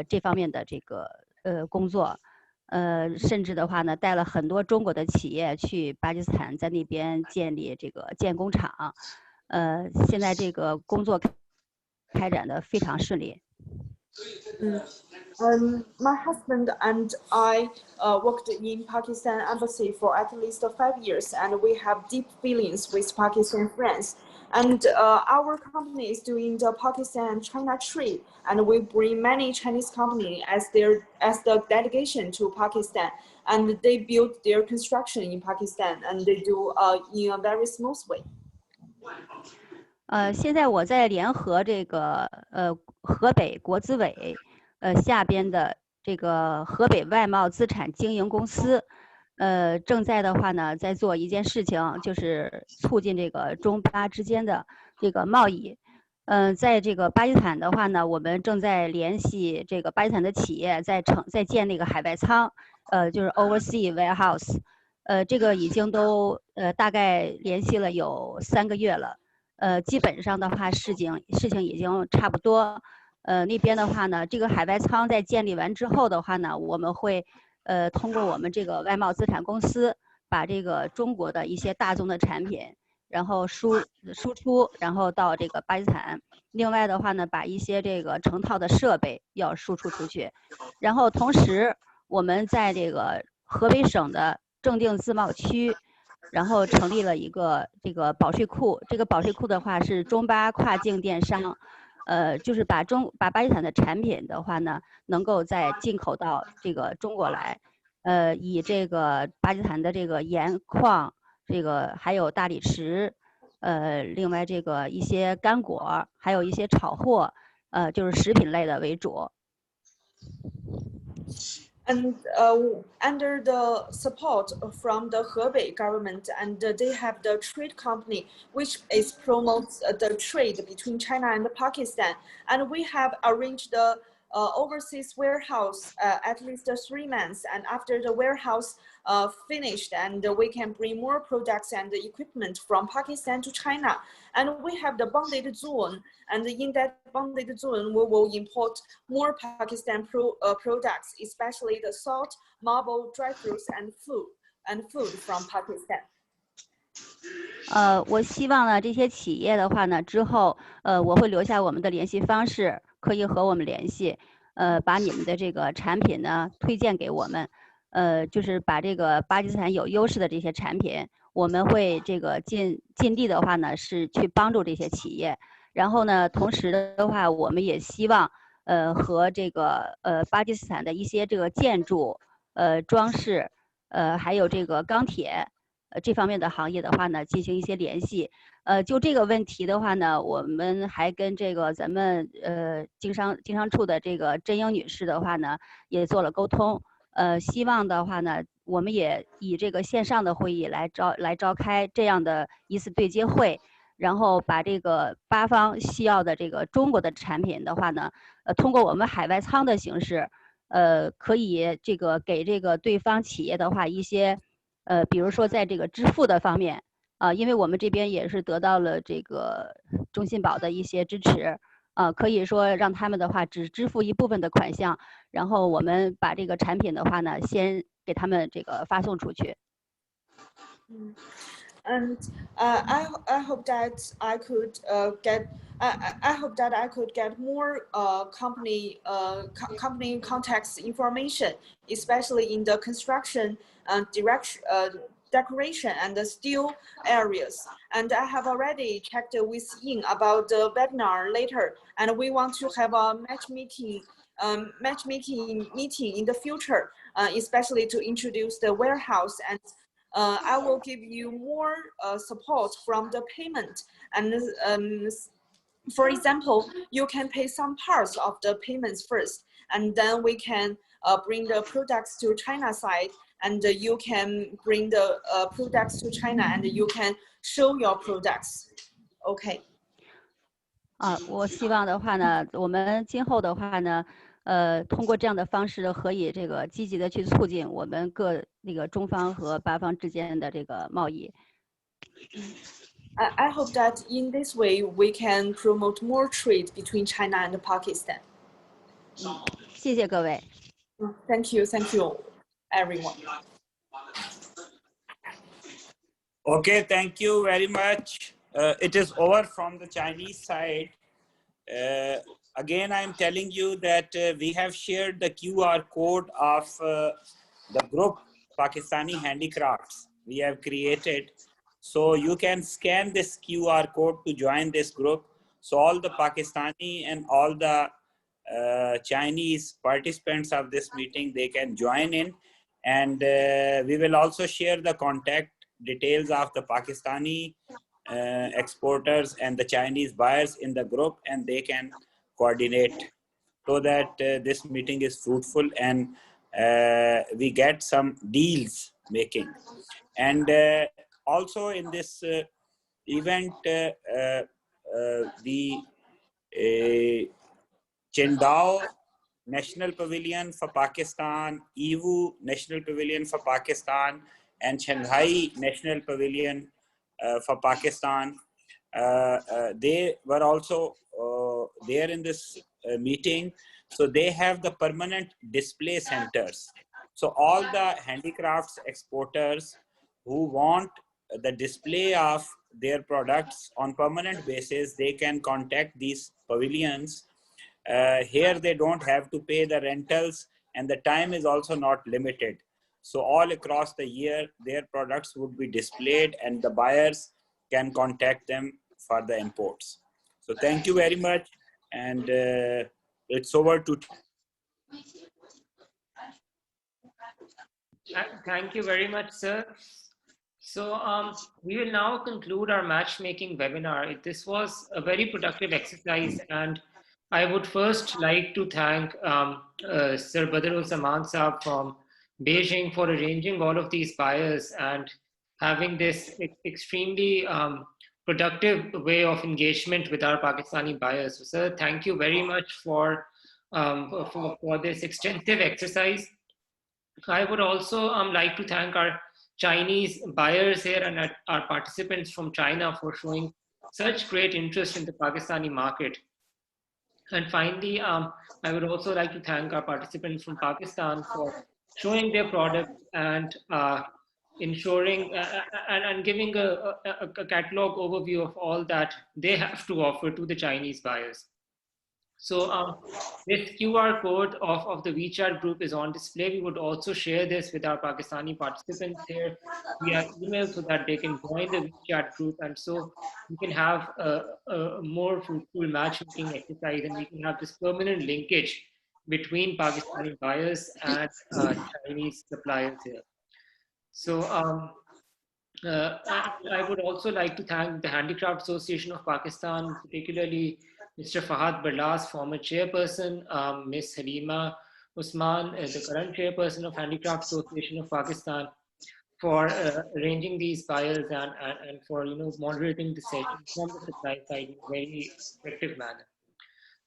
这方面的这个工作。甚至的话呢，带了很多中国的企业去巴基斯坦，在那边建立这个建工厂。现在这个工作开展的非常顺利。My husband and I worked in Pakistan embassy for at least 5 years, and we have deep feelings with Pakistan friends. And our company is doing the Pakistan and China trade, and we bring many Chinese companies as the delegation to Pakistan, and they build their construction in Pakistan, and they do in a very smooth way. 现在我在联合这个河北国资委下边的这个河北外贸资产经营公司。正在的话呢，在做一件事情，就是促进这个中巴之间的这个贸易。在这个巴基斯坦的话呢，我们正在联系这个巴基斯坦的企业在建那个海外仓，就是 overseas warehouse。这个已经都大概联系了有3个月了。基本上的话事情已经差不多。那边的话呢，这个海外仓在建立完之后的话呢，我们会通过我们这个外贸资产公司，把这个中国的一些大宗的产品，然后输出，然后到这个巴基斯坦。另外的话呢，把一些这个成套的设备要输出出去。然后同时，我们在这个河北省的正定自贸区，然后成立了一个这个保税库。这个保税库的话是中巴跨境电商。就是把巴基斯坦的产品的话呢，能够再进口到这个中国来，以这个巴基斯坦的这个盐矿，这个还有大理石，另外这个一些干果，还有一些炒货，就是食品类的为主。And under the support from the Hebei government, and they have the trade company, which promotes the trade between China and Pakistan. And we have arranged the overseas warehouse at least 3 months, and after the warehouse finished, and we can bring more products and equipment from Pakistan to China. And we have the bonded zone, and in that bonded zone, we will import more Pakistan products, especially the salt, marble, dry fruits, and food from Pakistan. 我希望呢，这些企业的话呢，之后我会留下我们的联系方式，可以和我们联系，把你们的这个产品呢推荐给我们，就是把这个巴基斯坦有优势的这些产品，我们会这个尽力的话呢，是去帮助这些企业。然后呢，同时的话，我们也希望和这个巴基斯坦的一些这个建筑、装饰，还有这个钢铁。这方面的行业的话呢，进行一些联系。就这个问题的话呢，我们还跟这个咱们经商处的这个甄英女士的话呢，也做了沟通。希望的话呢，我们也以这个线上的会议来召开这样的一次对接会，然后把这个8方需要的这个中国的产品的话呢，通过我们海外仓的形式，可以这个给这个对方企业的话一些。比如说在这个支付的方面，因为我们这边也是得到了这个中信保的一些支持，可以说让他们的话只支付一部分的款项，然后我们把这个产品的话呢，先给他们这个发送出去。And I hope that I could I hope that I could get more company contacts information, especially in the construction, decoration and the steel areas. And I have already checked with Ying about the webinar later, and we want to have a matchmaking meeting in the future, especially to introduce the warehouse. And I will give you more support from the payment. And for example, you can pay some parts of the payments first, and then we can bring the products to China side, and you can bring the products to China, and you can show your products. Okay. 我希望的话呢，我们今后的话呢，通过这样的方式，可以这个积极的去促进我们各那个中方和巴方之间的这个贸易。I hope that in this way we can promote more trade between China and Pakistan. 谢谢各位。Thank you, everyone. Okay, thank you very much. It is over from the Chinese side. Again, I'm telling you that we have shared the QR code of the group Pakistani Handicrafts we have created. So you can scan this QR code to join this group. So all the Pakistani and all the Chinese participants of this meeting, they can join in. And we will also share the contact details of the Pakistani exporters and the Chinese buyers in the group, and they can coordinate so that this meeting is fruitful and we get some deals making. And also in this event, the Chendao National Pavilion for Pakistan, Iwu National Pavilion for Pakistan, and Shanghai National Pavilion for Pakistan. They were also there in this meeting. So they have the permanent display centers. So all the handicrafts exporters who want the display of their products on permanent basis, they can contact these pavilions. Here they don't have to pay the rentals, and the time is also not limited. So all across the year, their products would be displayed and the buyers can contact them for the imports. So thank you very much. And it's over to. Thank you very much, sir. So we will now conclude our matchmaking webinar. This was a very productive exercise, and I would first like to thank Sir Badrul Zaman Saab from Beijing for arranging all of these buyers and having this extremely productive way of engagement with our Pakistani buyers. So, sir, thank you very much for for this extensive exercise. I would also like to thank our Chinese buyers here and our participants from China for showing such great interest in the Pakistani market. And finally, I would also like to thank our participants from Pakistan for showing their products and ensuring and giving a catalog overview of all that they have to offer to the Chinese buyers. So this QR code of the WeChat group is on display. We would also share this with our Pakistani participants here via email so that they can join the WeChat group, and so we can have a more fruitful matchmaking exercise, and we can have this permanent linkage between Pakistani buyers and Chinese suppliers here. So I would also like to thank the Handicraft Association of Pakistan, particularly Mr. Fahad Barlas, former chairperson, Ms. Halima Usman, the current chairperson of Handicraft Association of Pakistan, for arranging these buyers and for moderating the session from the supply side in a very effective manner.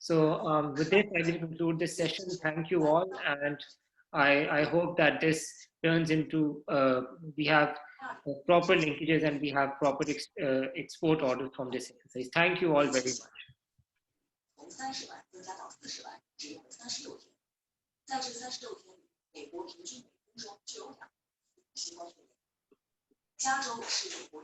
So with this, I will conclude this session. Thank you all, and I hope that this turns into we have proper linkages and we have proper export orders from this exercise. Thank you all very much. 从30万增加到40万，只用了36天。在这36天里，美国平均每分钟就有2次新冠肺炎。加州是美国